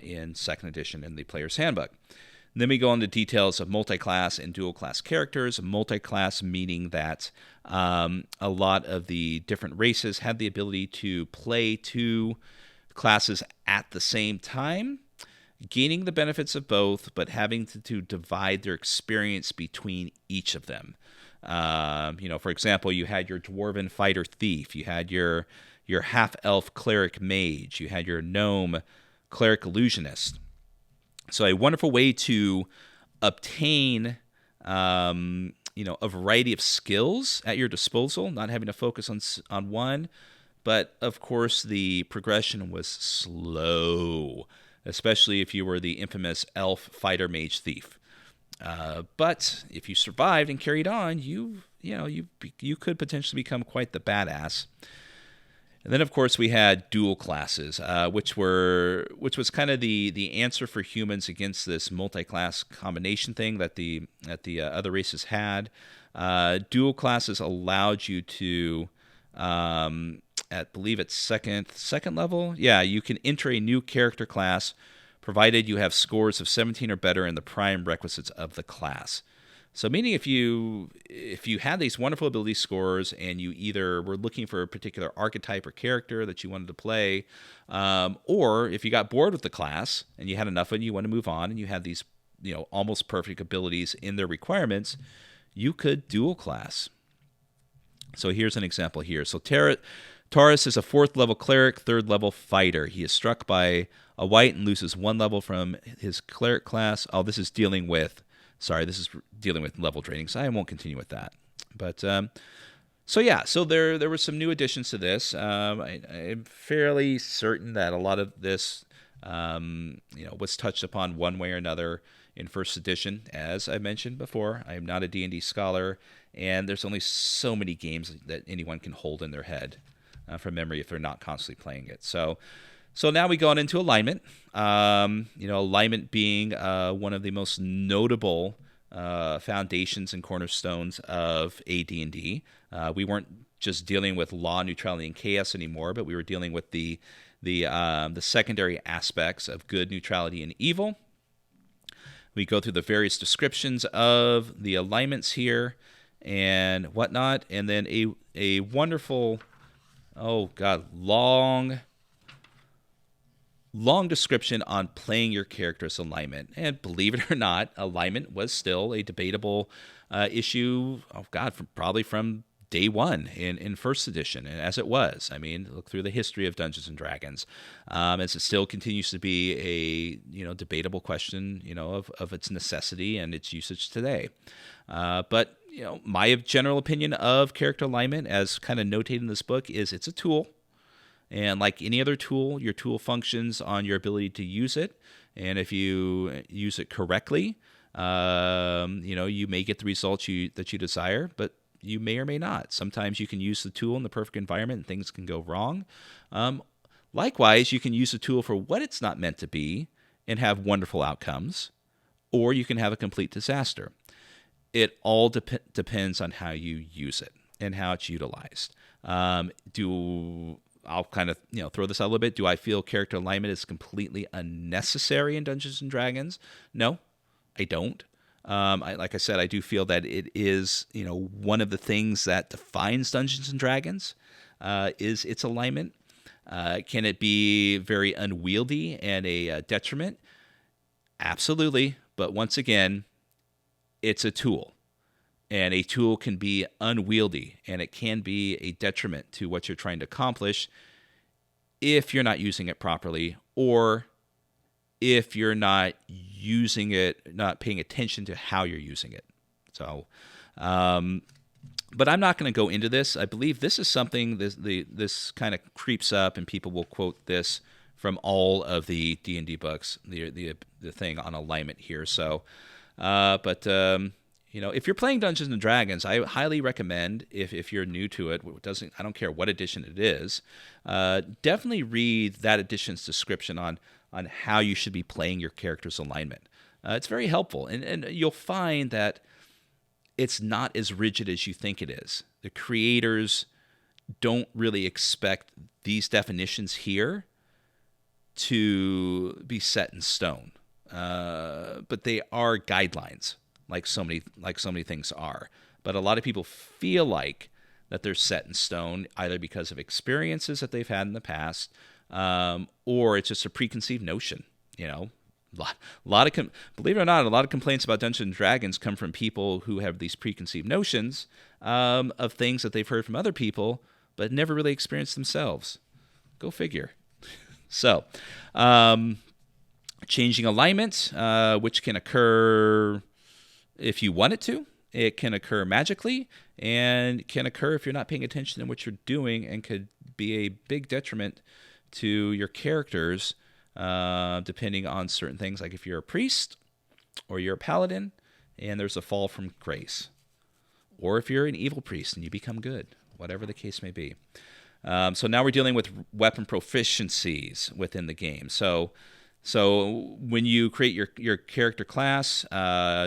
in 2nd edition in the Player's Handbook. And then we go into details of multi-class and dual-class characters. Multi-class meaning that a lot of the different races had the ability to play 2 classes at the same time, gaining the benefits of both, but having to divide their experience between each of them. For example, you had your dwarven fighter thief, you had your half-elf cleric mage, you had your gnome cleric illusionist. So a wonderful way to obtain, a variety of skills at your disposal, not having to focus on one. But of course, the progression was slow, especially if you were the infamous elf fighter mage thief. But if you survived and carried on, you could potentially become quite the badass. And then, of course, we had dual classes, which was kind of the answer for humans against this multi-class combination thing that the other races had. Dual classes allowed you to, believe it's second level, you can enter a new character class, provided you have scores of 17 or better in the prime requisites of the class. So meaning if you had these wonderful ability scores and you either were looking for a particular archetype or character that you wanted to play, or if you got bored with the class and you had enough and you want to move on and you had these almost perfect abilities in their requirements, you could dual class. So here's an example here. So Taurus is a 4th level cleric, 3rd level fighter. He is struck by a white and loses 1 level from his cleric class. Oh, this is dealing with level training, so I won't continue with that. But so there were some new additions to this. I'm fairly certain that a lot of this was touched upon one way or another in 1st edition. As I mentioned before, I am not a D&D scholar, and there's only so many games that anyone can hold in their head from memory if they're not constantly playing it. So now we go on into alignment. Alignment being one of the most notable foundations and cornerstones of AD&D. We weren't just dealing with law, neutrality, and chaos anymore, but we were dealing with the secondary aspects of good, neutrality, and evil. We go through the various descriptions of the alignments here and whatnot, and then a wonderful, long description on playing your character's alignment. And believe it or not, alignment was still a debatable issue, probably from day one in 1st edition, and as it was. I mean, look through the history of Dungeons and Dragons, as it still continues to be a debatable question, of its necessity and its usage today. But my general opinion of character alignment, as kind of notated in this book, is it's a tool. And like any other tool, your tool functions on your ability to use it. And if you use it correctly, you may get the results that you desire, but you may or may not. Sometimes you can use the tool in the perfect environment and things can go wrong. Likewise, you can use the tool for what it's not meant to be and have wonderful outcomes, or you can have a complete disaster. It all depends on how you use it and how it's utilized. I'll kind of throw this out a little bit. Do I feel character alignment is completely unnecessary in Dungeons and Dragons? No, I don't. Like I said, I do feel that it is one of the things that defines Dungeons and Dragons is its alignment. Can it be very unwieldy and a detriment? Absolutely. But once again, it's a tool. And a tool can be unwieldy, and it can be a detriment to what you're trying to accomplish if you're not using it properly, or if you're not using it, not paying attention to how you're using it. So, but I'm not going to go into this. I believe this is something this kind of creeps up, and people will quote this from all of the D&D books, the thing on alignment here. So, if you're playing Dungeons and Dragons, I highly recommend, if you're new to it, I don't care what edition it is, definitely read that edition's description on how you should be playing your character's alignment. It's very helpful, and you'll find that it's not as rigid as you think it is. The creators don't really expect these definitions here to be set in stone, but they are guidelines. Like so many things are. But a lot of people feel like that they're set in stone, either because of experiences that they've had in the past, or it's just a preconceived notion. Believe it or not, a lot of complaints about Dungeons and Dragons come from people who have these preconceived notions of things that they've heard from other people, but never really experienced themselves. Go figure. So, changing alignment, which can occur if you want it to. It can occur magically, and can occur if you're not paying attention to what you're doing, and could be a big detriment to your characters, depending on certain things, like if you're a priest or you're a paladin and there's a fall from grace, or if you're an evil priest and you become good, whatever the case may be. So now we're dealing with weapon proficiencies within the game. So when you create your character class,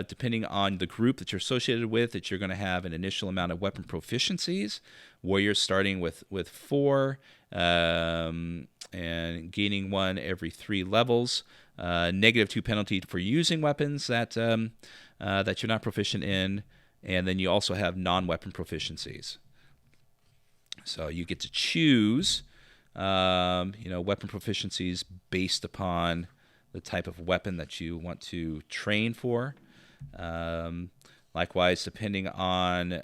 depending on the group that you're associated with, that you're going to have an initial amount of weapon proficiencies. Warriors starting with 4, and gaining 1 every 3 levels. -2 penalty for using weapons that you're not proficient in, and then you also have non-weapon proficiencies. So you get to choose weapon proficiencies based upon the type of weapon that you want to train for. Likewise, depending on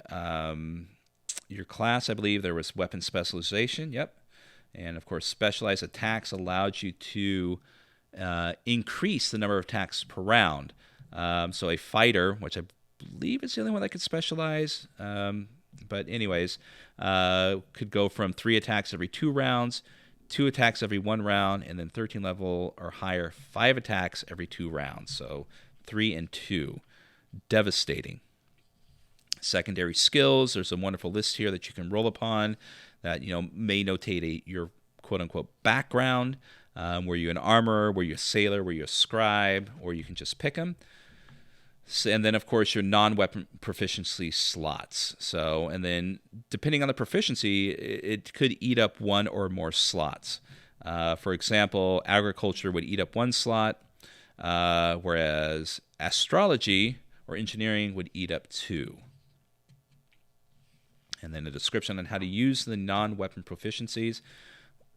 your class, I believe there was weapon specialization. Yep. And of course, specialized attacks allowed you to increase the number of attacks per round. So a fighter, which I believe is the only one that could specialize, but anyways, could go from 3 attacks every 2 rounds, 2 attacks every 1 round, and then 13 level or higher, 5 attacks every 2 rounds. So 3 and 2. Devastating. Secondary skills, there's a wonderful list here that you can roll upon that may notate your quote-unquote background. Were you an armorer, were you a sailor, were you a scribe, or you can just pick them. And then, of course, your non-weapon proficiency slots. So, and then depending on the proficiency, it could eat up 1 or more slots. For example, agriculture would eat up 1 slot, whereas astrology or engineering would eat up 2. And then a description on how to use the non-weapon proficiencies,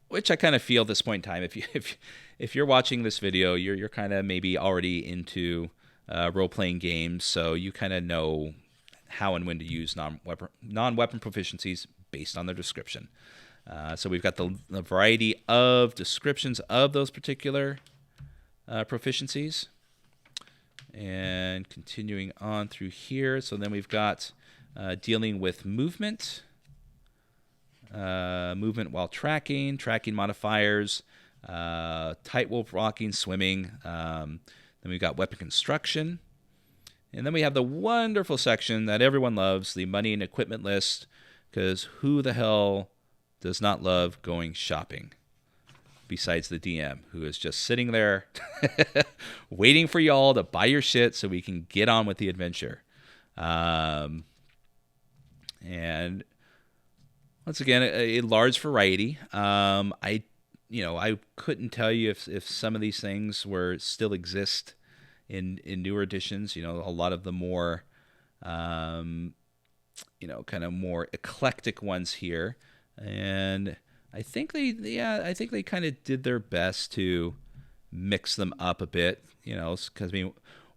which I kind of feel at this point in time, if you're watching this video, you're kind of maybe already into role-playing games, so you kind of know how and when to use non-weapon proficiencies based on their description. So we've got the variety of descriptions of those particular proficiencies. And continuing on through here, so then we've got dealing with movement, movement while tracking modifiers, tightrope walking, swimming. Then we've got weapon construction. And then we have the wonderful section that everyone loves, the money and equipment list, because who the hell does not love going shopping besides the DM, who is just sitting there waiting for y'all to buy your shit so we can get on with the adventure. And once again, a large variety. I couldn't tell you if some of these things still exist in newer editions. A lot of the more, kind of more eclectic ones here, and I think they kind of did their best to mix them up a bit. Because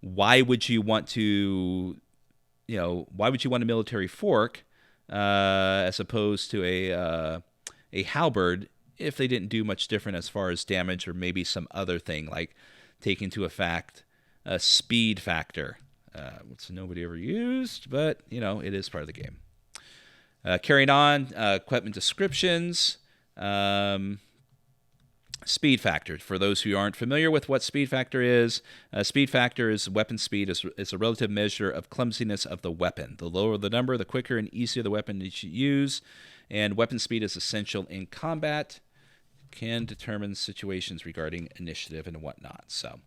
why would you want to, a military fork as opposed to a halberd if they didn't do much different as far as damage or maybe some other thing like take into effect a speed factor, which nobody ever used, but it is part of the game. Carrying on, equipment descriptions, speed factor. For those who aren't familiar with what speed factor is weapon speed is a relative measure of clumsiness of the weapon. The lower the number, the quicker and easier the weapon you should use, and weapon speed is essential in combat. Can determine situations regarding initiative and whatnot. So,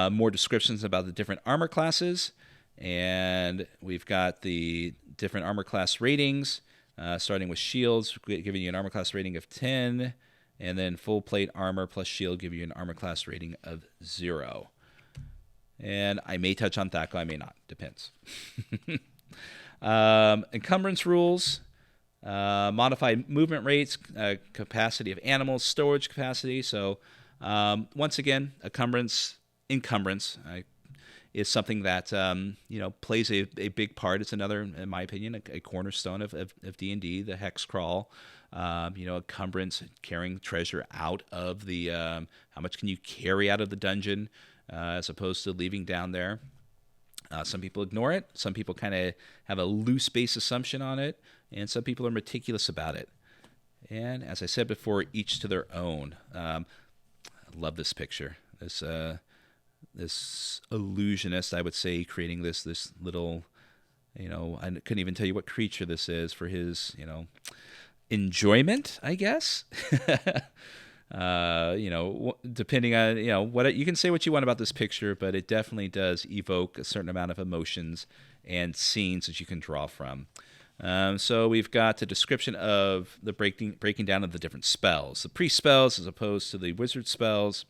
more descriptions about the different armor classes, and we've got the different armor class ratings, starting with shields, giving you an armor class rating of 10, and then full plate armor plus shield give you an armor class rating of 0. And I may touch on Thaco, I may not, depends. Encumbrance rules. Modified movement rates, capacity of animals, storage capacity. So once again, encumbrance is something that plays a big part. It's another, in my opinion, a cornerstone of D&D, the hex crawl. Encumbrance, carrying treasure out of the how much can you carry out of the dungeon as opposed to leaving down there. Some people ignore it. Some people kind of have a loose base assumption on it. And some people are meticulous about it. And as I said before, each to their own. I love this picture. This illusionist, I would say, creating this little, I couldn't even tell you what creature this is for his, enjoyment, I guess. Depending on, what you can say what you want about this picture, but it definitely does evoke a certain amount of emotions and scenes that you can draw from. So we've got a description of the breaking down of the different spells, the priest spells as opposed to the wizard spells,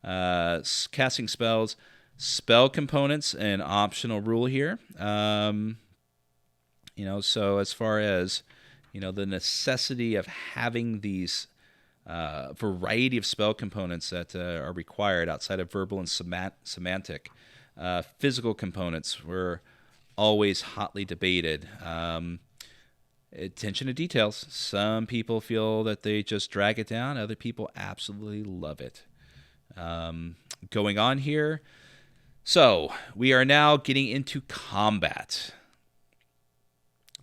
casting spells, spell components, an optional rule here. So as far as the necessity of having these variety of spell components that are required outside of verbal and semantic, physical components were always hotly debated. Attention to details. Some people feel that they just drag it down. Other people absolutely love it. Going on here. So we are now getting into combat.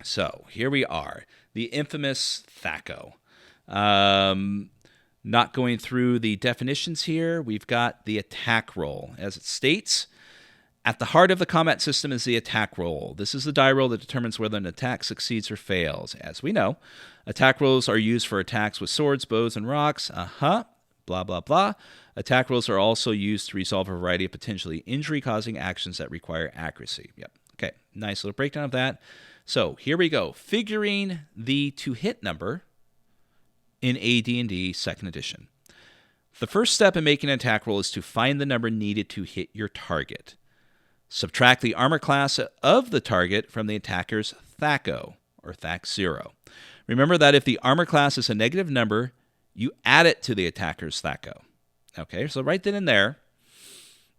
So here we are. The infamous Thaco. Not going through the definitions here. We've got the attack roll. As it states, at the heart of the combat system is the attack roll. This is the die roll that determines whether an attack succeeds or fails. As we know, attack rolls are used for attacks with swords, bows, and rocks. Blah, blah, blah. Attack rolls are also used to resolve a variety of potentially injury-causing actions that require accuracy. Yep. Okay, nice little breakdown of that. So here we go. Figuring the to-hit number in AD&D 2nd edition. The first step in making an attack roll is to find the number needed to hit your target. Subtract the armor class of the target from the attacker's Thaco, or Thac 0. Remember that if the armor class is a negative number, you add it to the attacker's Thaco. Okay, so right then and there,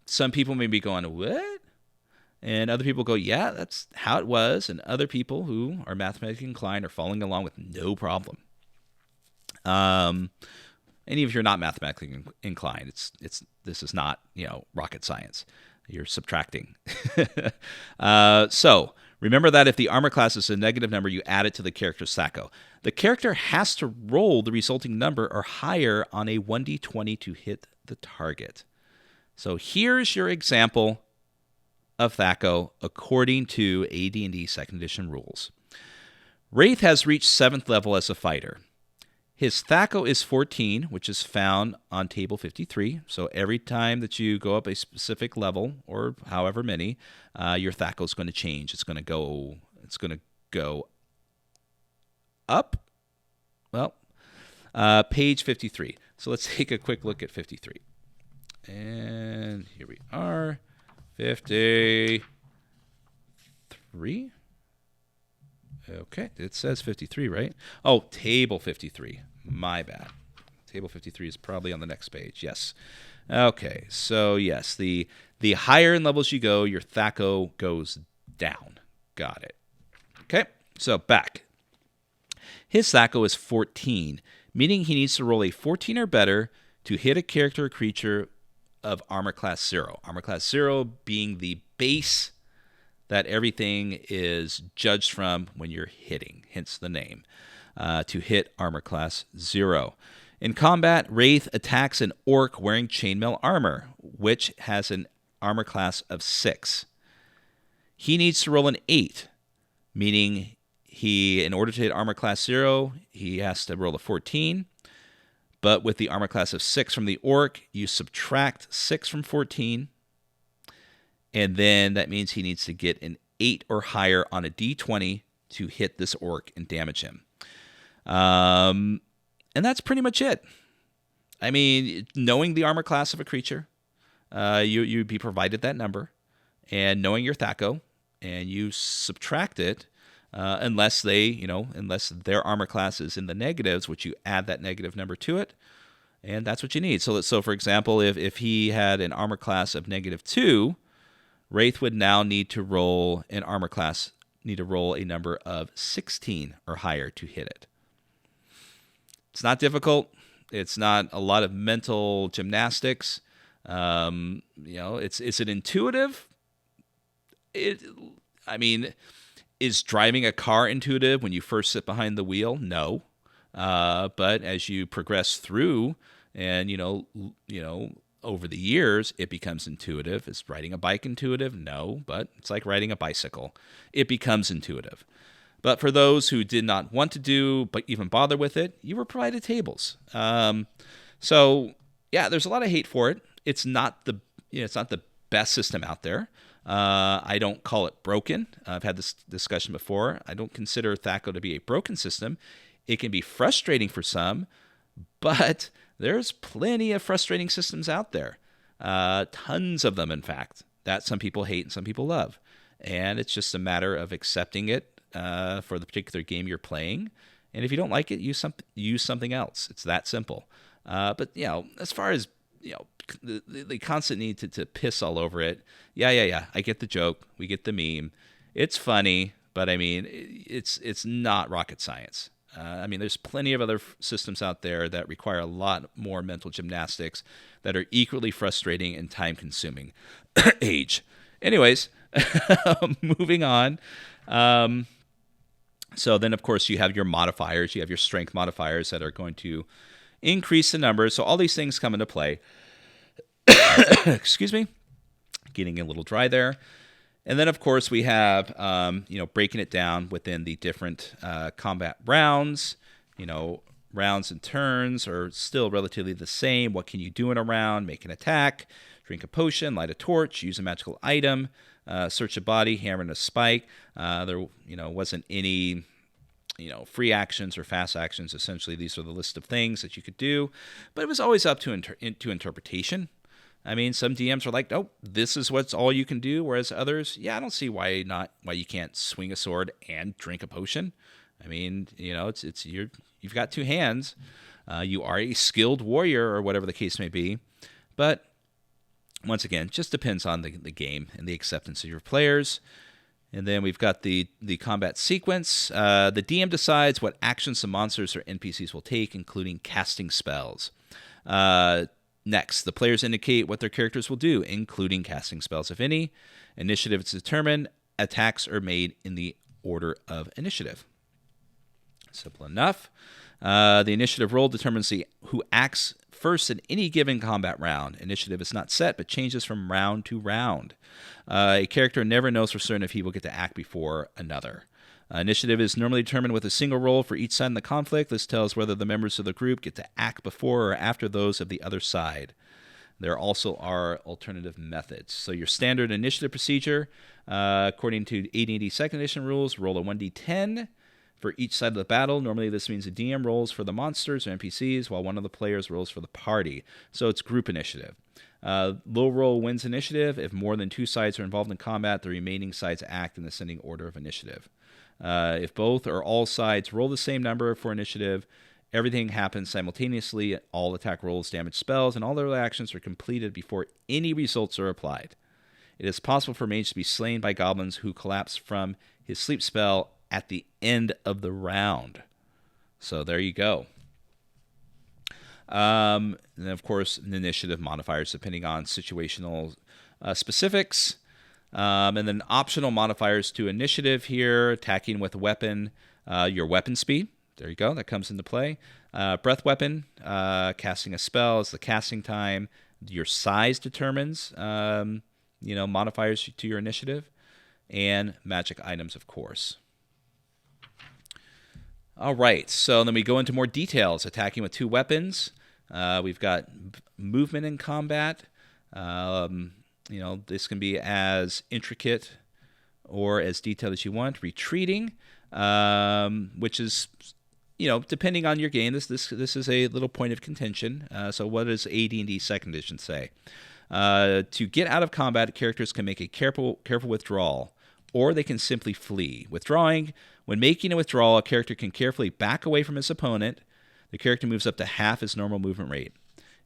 some people may be going, what? And other people go, yeah, that's how it was. And other people who are mathematically inclined are following along with no problem. And even if you're not mathematically inclined, this is not, rocket science. You're subtracting. So Remember that if the armor class is a negative number, you add it to the character's THAC0. The character has to roll the resulting number or higher on a 1d20 to hit the target. So here's your example of THAC0 according to AD&D 2nd edition rules. Wraith has reached 7th level as a fighter. His THAC0 is 14, which is found on table 53. So every time that you go up a specific level, or however many, your THAC0 is going to change. It's going to go up. Well, page 53. So let's take a quick look at 53. And here we are, 53. Okay, it says 53, right? Oh, table 53. My bad. Table 53 is probably on the next page. Yes. Okay, so yes, the higher in levels you go, your THAC0 goes down. Got it. Okay, so back. His THAC0 is 14, meaning he needs to roll a 14 or better to hit a character or creature of armor class 0. Armor class 0 being the base that everything is judged from when you're hitting, hence the name, to hit armor class 0. In combat, Wraith attacks an orc wearing chainmail armor, which has an armor class of 6. He needs to roll an 8, meaning in order to hit armor class 0, he has to roll a 14. But with the armor class of 6 from the orc, you subtract 6 from 14, and then that means he needs to get an 8 or higher on a d20 to hit this orc and damage him. And that's pretty much it. I mean, knowing the armor class of a creature, you'd be provided that number, and knowing your THAC0, and you subtract it, unless their armor class is in the negatives, which you add that negative number to it, and that's what you need. So for example, if he had an armor class of -2, Wraith would now need to roll a number of 16 or higher to hit it. It's not difficult. It's not a lot of mental gymnastics. Is it intuitive? Is driving a car intuitive when you first sit behind the wheel? No. But as you progress through and, over the years, it becomes intuitive. Is riding a bike intuitive? No, but it's like riding a bicycle. It becomes intuitive. But for those who did not want to do, but even bother with it, you were provided tables. So yeah, there's a lot of hate for it. It's not the best system out there. I don't call it broken. I've had this discussion before. I don't consider THAC0 to be a broken system. It can be frustrating for some, but there's plenty of frustrating systems out there. Tons of them, in fact, that some people hate and some people love. And it's just a matter of accepting it for the particular game you're playing. And if you don't like it, use something else. It's that simple. But, as far as, the constant need to piss all over it, yeah, I get the joke. We get the meme. It's funny, but, it's not rocket science. There's plenty of other systems out there that require a lot more mental gymnastics that are equally frustrating and time-consuming. Age. Anyways, moving on. So then, of course, you have your modifiers. You have your strength modifiers that are going to increase the numbers. So all these things come into play. Excuse me. Getting a little dry there. And then, of course, we have, breaking it down within the different combat rounds. Rounds and turns are still relatively the same. What can you do in a round? Make an attack, drink a potion, light a torch, use a magical item, search a body, hammer and a spike. There, wasn't any, free actions or fast actions. Essentially, these are the list of things that you could do. But it was always up to interpretation. Some DMs are like, "Oh, this is what's all you can do," whereas others, I don't see why you can't swing a sword and drink a potion. You've got two hands. You are a skilled warrior, or whatever the case may be. But once again, just depends on the game and the acceptance of your players. And then we've got the combat sequence. The DM decides what actions the monsters or NPCs will take, including casting spells. Next, the players indicate what their characters will do, including casting spells, if any. Initiative is determined attacks are made in the order of initiative. Simple enough. The initiative roll determines who acts first in any given combat round. Initiative is not set, but changes from round to round. A character never knows for certain if he will get to act before another. Initiative is normally determined with a single roll for each side in the conflict. This tells whether the members of the group get to act before or after those of the other side. There also are alternative methods. So your standard initiative procedure, according to AD&D 2nd edition rules, roll a 1d10 for each side of the battle. Normally this means the DM rolls for the monsters or NPCs, while one of the players rolls for the party. So it's group initiative. Low roll wins initiative. If more than 2 sides are involved in combat, the remaining sides act in the ascending order of initiative. If both or all sides roll the same number for initiative, everything happens simultaneously. All attack rolls, damage spells, and all their actions are completed before any results are applied. It is possible for a mage to be slain by goblins who collapse from his sleep spell at the end of the round. So there you go. And then, of course, the initiative modifiers depending on situational specifics. And then optional modifiers to initiative here, attacking with a weapon, your weapon speed. There you go. That comes into play. Breath weapon, casting a spell is the casting time. Your size determines, modifiers to your initiative. And magic items, of course. All right. So then we go into more details. Attacking with 2 weapons. We've got movement in combat. This can be as intricate or as detailed as you want. Retreating, which is, depending on your game, this is a little point of contention. So what does AD&D 2nd edition say? To get out of combat, characters can make a careful withdrawal, or they can simply flee. Withdrawing, when making a withdrawal, a character can carefully back away from his opponent. The character moves up to half his normal movement rate.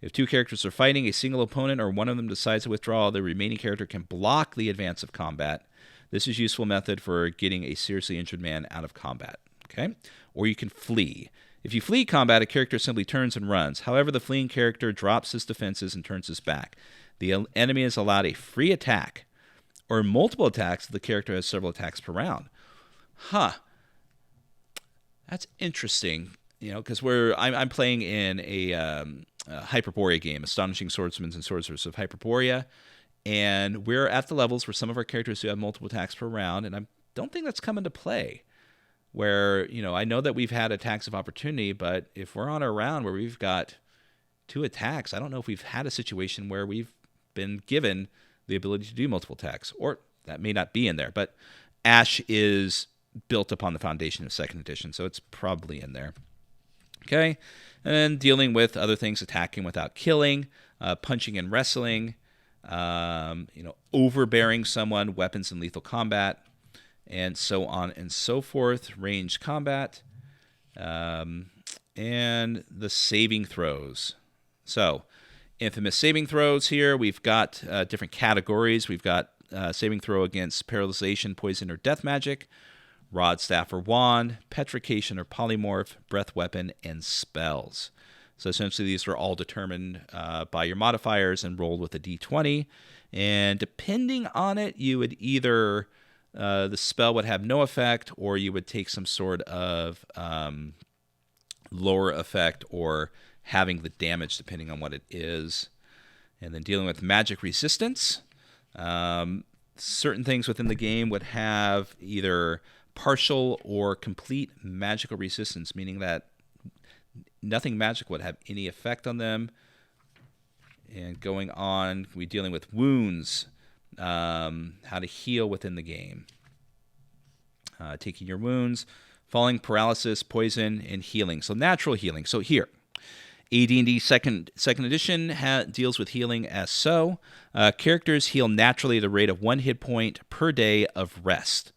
If 2 characters are fighting a single opponent or one of them decides to withdraw, the remaining character can block the advance of combat. This is a useful method for getting a seriously injured man out of combat. Okay? Or you can flee. If you flee combat, a character simply turns and runs. However, the fleeing character drops his defenses and turns his back. The enemy is allowed a free attack or multiple attacks if the character has several attacks per round. That's interesting. Because I'm playing in a Hyperborea game, Astonishing Swordsmen and Sorcerers of Hyperborea, and we're at the levels where some of our characters do have multiple attacks per round, and I don't think that's come into play. Where, I know that we've had attacks of opportunity, but if we're on a round where we've got 2 attacks, I don't know if we've had a situation where we've been given the ability to do multiple attacks, or that may not be in there, but Ash is built upon the foundation of 2nd edition, so it's probably in there. Okay, and then dealing with other things, attacking without killing, punching and wrestling, overbearing someone, weapons in lethal combat, and so on and so forth, ranged combat, and the saving throws. So, infamous saving throws here. We've got different categories. We've got saving throw against paralyzation, poison, or death magic, rod, staff, or wand, petrification or polymorph, breath weapon, and spells. So essentially these are all determined by your modifiers and rolled with a d20. And depending on it, you would either, the spell would have no effect, or you would take some sort of lower effect or having the damage depending on what it is. And then dealing with magic resistance. Certain things within the game would have either partial or complete magical resistance, meaning that nothing magic would have any effect on them. And going on, we're dealing with wounds, how to heal within the game. Taking your wounds, falling, paralysis, poison, and healing. So natural healing. So here, AD&D second edition deals with healing as so. Characters heal naturally at a rate of 1 hit point per day of rest.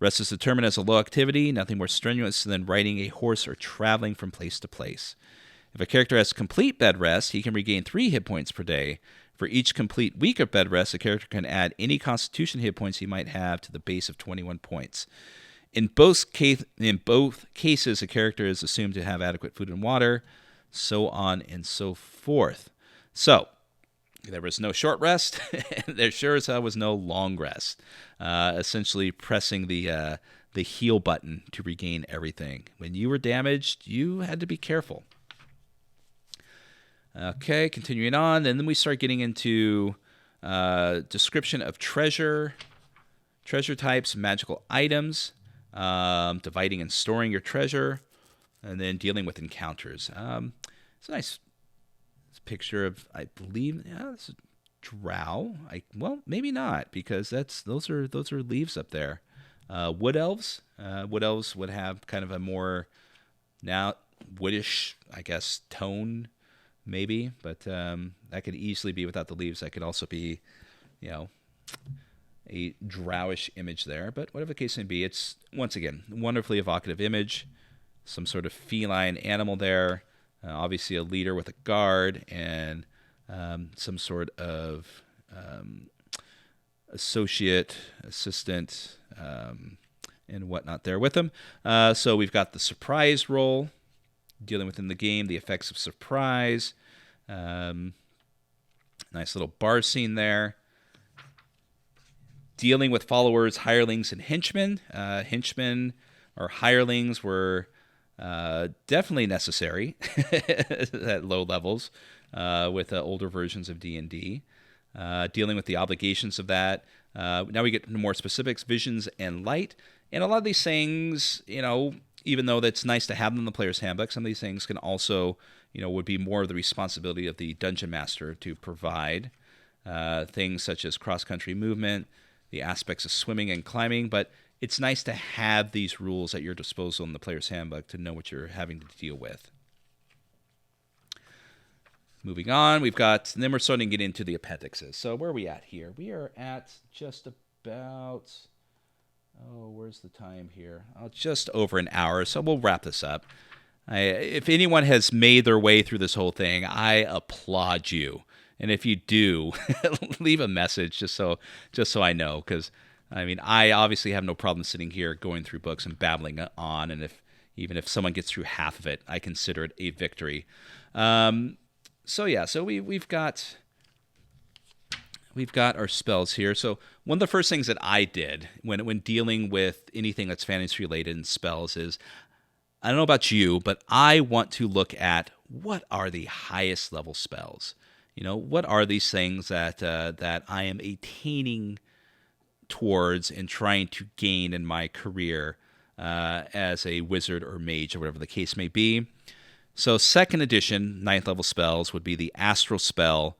Rest is determined as a low activity, nothing more strenuous than riding a horse or traveling from place to place. If a character has complete bed rest, he can regain 3 hit points per day. For each complete week of bed rest, a character can add any constitution hit points he might have to the base of 21 points. In both cases, a character is assumed to have adequate food and water, so on and so forth. So, There was no short rest. There sure as hell was no long rest. Essentially pressing the heal button to regain everything. When you were damaged, you had to be careful. Okay, continuing on. And then we start getting into description of treasure types, magical items, dividing and storing your treasure, and then dealing with encounters. It's a nice picture of, I believe, it's a drow. Well, maybe not, because those are leaves up there. Wood elves. Wood elves would have kind of a more now woodish, I guess, tone, maybe, but that could easily be without the leaves. That could also be, a drowish image there. But whatever the case may be, it's once again wonderfully evocative image. Some sort of feline animal there. Obviously a leader with a guard and some sort of assistant, and whatnot there with them. So we've got the surprise roll, dealing within the game, the effects of surprise. Nice little bar scene there. Dealing with followers, hirelings, and henchmen. Henchmen or hirelings were definitely necessary at low levels with older versions of D&D. Dealing with the obligations of that. Now we get into more specifics, visions and light. And a lot of these things, even though that's nice to have them in the player's handbook, some of these things can also, would be more of the responsibility of the dungeon master to provide. Things such as cross-country movement, the aspects of swimming and climbing, but it's nice to have these rules at your disposal in the player's handbook to know what you're having to deal with. Moving on, and then we're starting to get into the appendixes. So where are we at here? We are at just about, where's the time here? Just over an hour, so we'll wrap this up. If anyone has made their way through this whole thing, I applaud you. And if you do, leave a message just so I know, because I obviously have no problem sitting here going through books and babbling on, and even if someone gets through half of it, I consider it a victory. So we've got our spells here. So one of the first things that I did when dealing with anything that's fantasy related in spells is, I don't know about you, but I want to look at what are the highest level spells. What are these things that I am attaining towards and trying to gain in my career as a wizard or mage or whatever the case may be. So 2nd edition, 9th level spells would be the Astral Spell,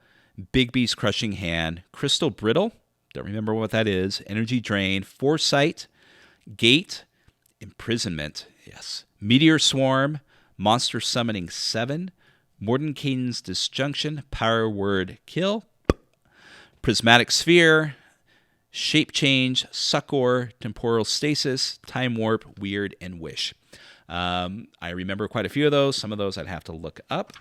Big Beast Crushing Hand, Crystal Brittle, don't remember what that is, Energy Drain, Foresight, Gate, Imprisonment, yes, Meteor Swarm, Monster Summoning 7, Mordenkainen's Disjunction, Power Word Kill, Prismatic Sphere, Shape Change, Succor, Temporal Stasis, Time Warp, Weird, and Wish. I remember quite a few of those. Some of those I'd have to look up.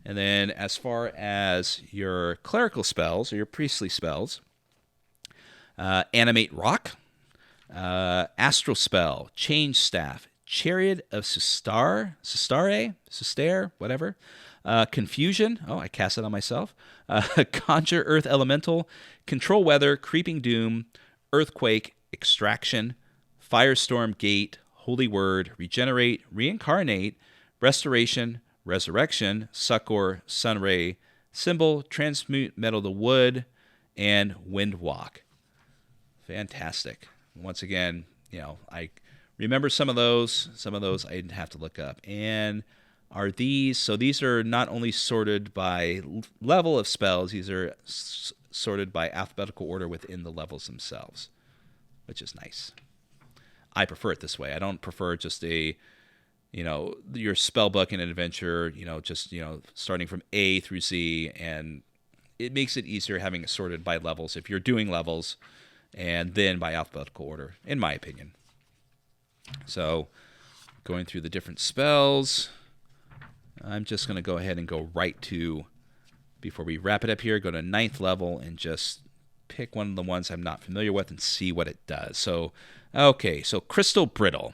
And then as far as your clerical spells or your priestly spells, Animate Rock, Astral Spell, Change Staff, Chariot of Sistare, whatever. Confusion. Oh, I cast it on myself. Conjure Earth Elemental, Control Weather, Creeping Doom, Earthquake, Extraction, Firestorm Gate, Holy Word, Regenerate, Reincarnate, Restoration, Resurrection, Succor, Sunray, Symbol, Transmute Metal to Wood, and Windwalk. Fantastic. Once again, I remember some of those. Some of those I'd have to look up. And these are not only sorted by level of spells, these are sorted by alphabetical order within the levels themselves, which is nice. I prefer it this way. I don't prefer just your spell book in an adventure, starting from A through Z, and it makes it easier having it sorted by levels if you're doing levels, and then by alphabetical order, in my opinion. So, going through the different spells, I'm just going to go ahead and go right to, before we wrap it up here, go to 9th level and just pick one of the ones I'm not familiar with and see what it does. So Crystal Brittle.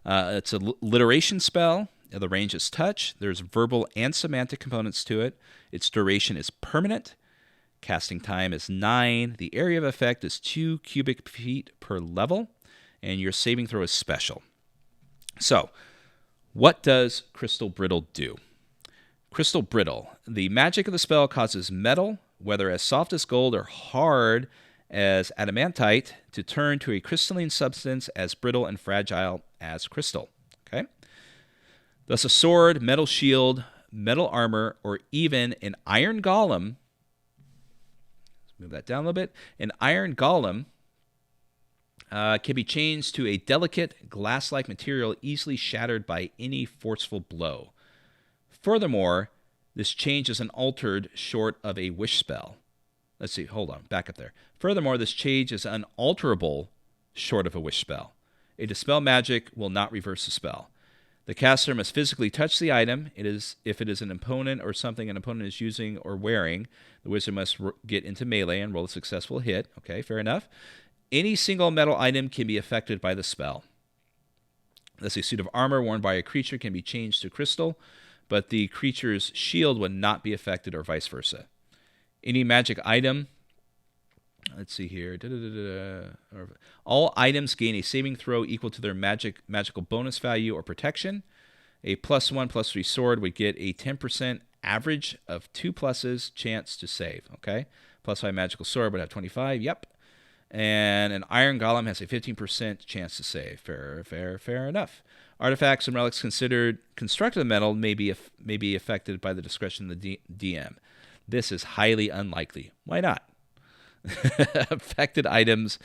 It's a literation spell. The range is touch. There's verbal and semantic components to it. Its duration is permanent. Casting time is 9. The area of effect is 2 cubic feet per level. And your saving throw is special. So, what does Crystal Brittle do? Crystal Brittle. The magic of the spell causes metal, whether as soft as gold or hard as adamantite, to turn to a crystalline substance as brittle and fragile as crystal. Okay? Thus, a sword, metal shield, metal armor, or even an iron golem. Let's move that down a little bit. An iron golem can be changed to a delicate, glass-like material easily shattered by any forceful blow. Furthermore, this change is unaltered short of a wish spell. Let's see, hold on, back up there. Furthermore, this change is unalterable short of a wish spell. A Dispel Magic will not reverse the spell. The caster must physically touch the item. If it is an opponent or something an opponent is using or wearing, the wizard must get into melee and roll a successful hit. Okay, fair enough. Any single metal item can be affected by the spell. Thus, a suit of armor worn by a creature can be changed to crystal, but the creature's shield would not be affected or vice versa. Any magic item, let's see here, all items gain a saving throw equal to their magical bonus value or protection. A +1/+3 sword would get a 10% average of 2 pluses chance to save. Okay, +5 magical sword would have 25. Yep. And an iron golem has a 15% chance to save. Fair enough. Artifacts and relics considered constructed of metal may be affected by the discretion of the DM. This is highly unlikely. Why not? Affected items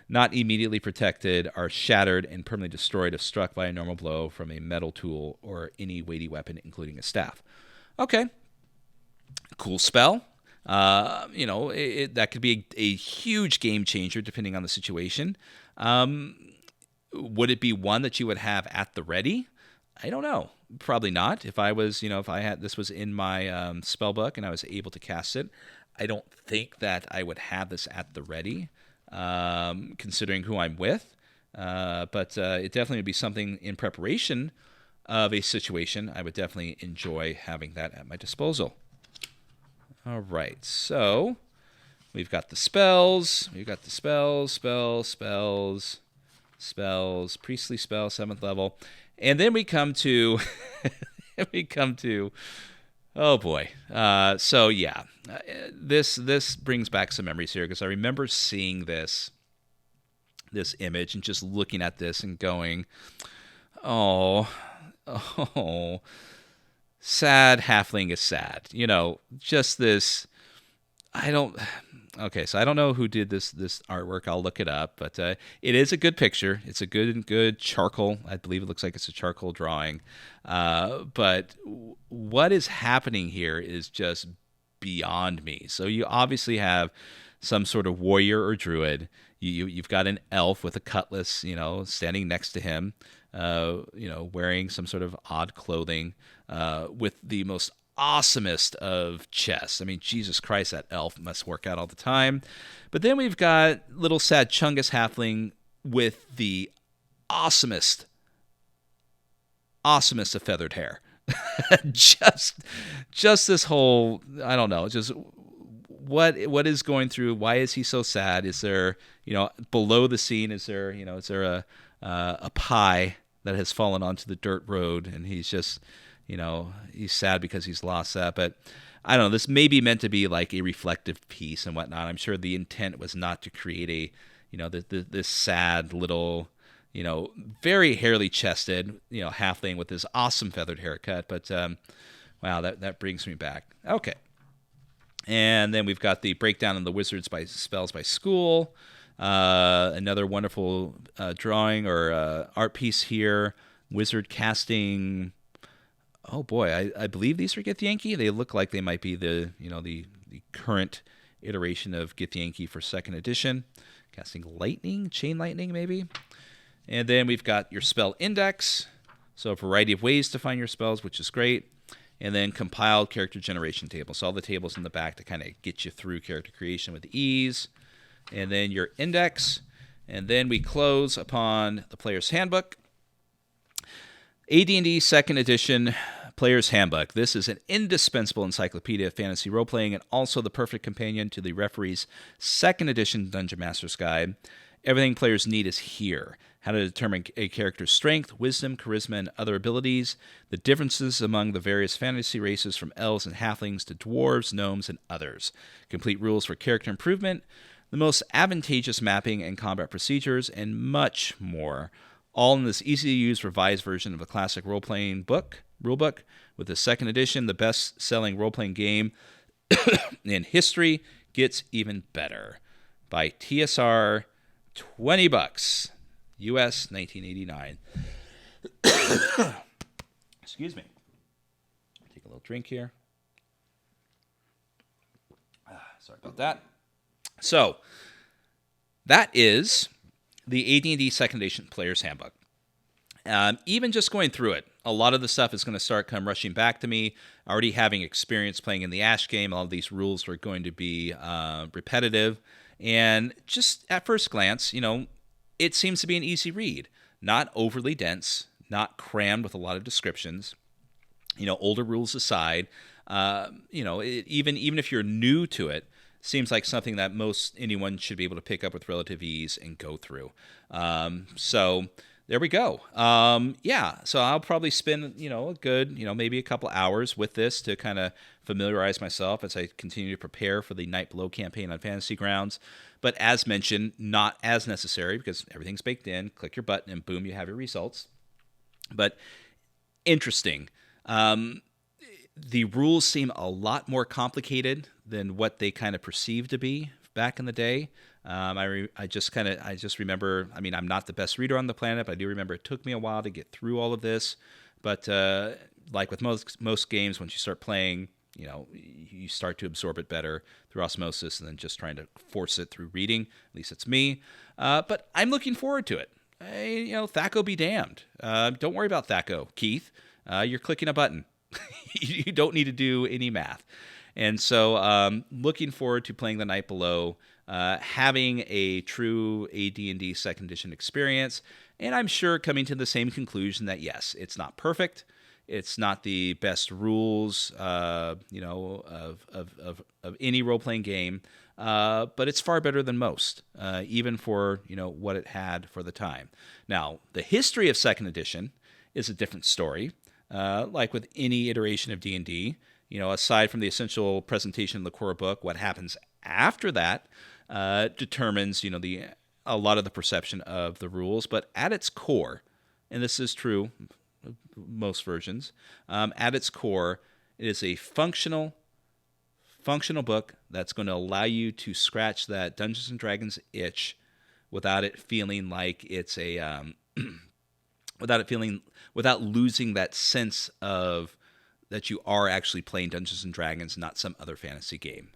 not immediately protected are shattered and permanently destroyed if struck by a normal blow from a metal tool or any weighty weapon, including a staff. Okay. Cool spell. That could be a huge game changer depending on the situation. Would it be one that you would have at the ready? I don't know. Probably not. If I had this was in my spell book and I was able to cast it, I don't think that I would have this at the ready, considering who I'm with. But it definitely would be something in preparation of a situation. I would definitely enjoy having that at my disposal. All right, so we've got the spells. We've got the spells, priestly spell, 7th level. And then we come to, oh boy. So yeah, this brings back some memories here because I remember seeing this image and just looking at this and going, oh, sad halfling is sad. Just this, okay, so I don't know who did this artwork. I'll look it up, but it is a good picture. It's a good charcoal. I believe it looks like it's a charcoal drawing. But what is happening here is just beyond me. So you obviously have some sort of warrior or druid. You've got an elf with a cutlass, standing next to him, wearing some sort of odd clothing, with the most awesomest of chests. I mean, Jesus Christ, that elf must work out all the time. But then we've got little sad Chungus halfling with the awesomest of feathered hair. just this whole, I don't know, just what is going through. Why is he so sad? Is there, below the scene, is there a pie that has fallen onto the dirt road, and he's just, he's sad because he's lost that. But I don't know, this may be meant to be like a reflective piece and whatnot. I'm sure the intent was not to create this sad little, very hairily chested, halfling with this awesome feathered haircut. But wow, that brings me back. Okay. And then we've got the breakdown of the wizards by spells by school. Another wonderful drawing or art piece here. Wizard casting. Oh boy, I believe these are Githyanki. They look like they might be the current iteration of Githyanki for 2nd edition. Casting lightning, chain lightning maybe. And then we've got your spell index. So a variety of ways to find your spells, which is great. And then compiled character generation tables. So all the tables in the back to kind of get you through character creation with ease. And then your index. And then we close upon the player's handbook. AD&D 2nd edition, Player's Handbook. This is an indispensable encyclopedia of fantasy role-playing and also the perfect companion to the referee's 2nd edition Dungeon Master's Guide. Everything players need is here. How to determine a character's strength, wisdom, charisma, and other abilities, the differences among the various fantasy races from elves and halflings to dwarves, gnomes, and others, complete rules for character improvement, the most advantageous mapping and combat procedures, and much more, all in this easy-to-use revised version of a classic role-playing rulebook, with the 2nd edition, the best-selling role-playing game in history, gets even better. By TSR, $20, US, 1989. Excuse me. Take a little drink here. Sorry about that. So, that is the AD&D 2nd Edition Player's Handbook. Even just going through it, a lot of the stuff is going to come rushing back to me. Already having experience playing in the Ash game, all of these rules are going to be repetitive. And just at first glance, it seems to be an easy read. Not overly dense, not crammed with a lot of descriptions. Older rules aside, even if you're new to it, seems like something that most anyone should be able to pick up with relative ease and go through. So there we go. So I'll probably spend, a good, maybe a couple hours with this to kind of familiarize myself as I continue to prepare for the Night Below campaign on Fantasy Grounds. But as mentioned, not as necessary because everything's baked in. Click your button and boom, you have your results. But interesting. The rules seem a lot more complicated than what they kind of perceived to be back in the day. I just remember, I'm not the best reader on the planet, but I do remember it took me a while to get through all of this. But like with most games, once you start playing, you start to absorb it better through osmosis and then just trying to force it through reading. At least it's me. But I'm looking forward to it. Thaco be damned. Don't worry about Thaco, Keith. You're clicking a button. You don't need to do any math. And so looking forward to playing the Night Below, having a true AD&D 2nd edition experience, and I'm sure coming to the same conclusion that, yes, it's not perfect. It's not the best rules, of any role-playing game, but it's far better than most, even for, what it had for the time. Now, the history of 2nd edition is a different story. Like with any iteration of D&D, aside from the essential presentation in the core book, what happens after that determines, a lot of the perception of the rules. But at its core, and this is true of most versions, at its core, it is a functional book that's going to allow you to scratch that Dungeons and Dragons itch without it feeling like it's a without losing that sense of that you are actually playing Dungeons and Dragons, not some other fantasy game.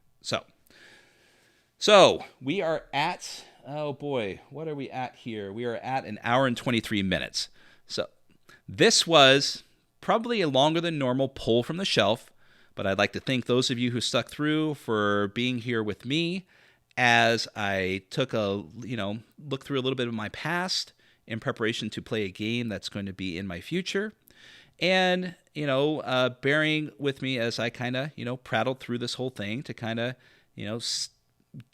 So we are at, oh boy, what are we at here? We are at an hour and 23 minutes. So this was probably a longer than normal pull from the shelf, but I'd like to thank those of you who stuck through for being here with me as I took a, look through a little bit of my past in preparation to play a game that's going to be in my future. And, bearing with me as I kind of, prattled through this whole thing to kind of,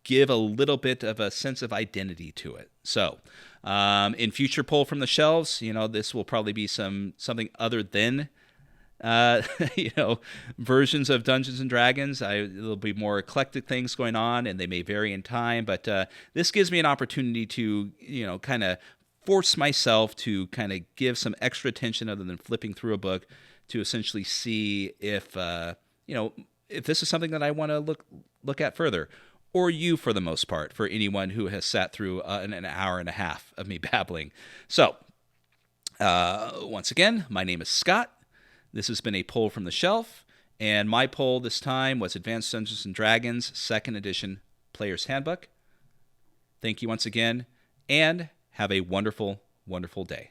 give a little bit of a sense of identity to it. So, in future pull from the shelves, this will probably be something other than, versions of Dungeons and Dragons. There'll be more eclectic things going on, and they may vary in time. But this gives me an opportunity to, kind of force myself to kind of give some extra attention other than flipping through a book to essentially see if this is something that I want to look at further, or you for the most part, for anyone who has sat through an hour and a half of me babbling. So once again, my name is Scott. This has been a pull from the shelf, and my pull this time was Advanced Dungeons and Dragons 2nd Edition Player's Handbook. Thank you once again, and have a wonderful, wonderful day.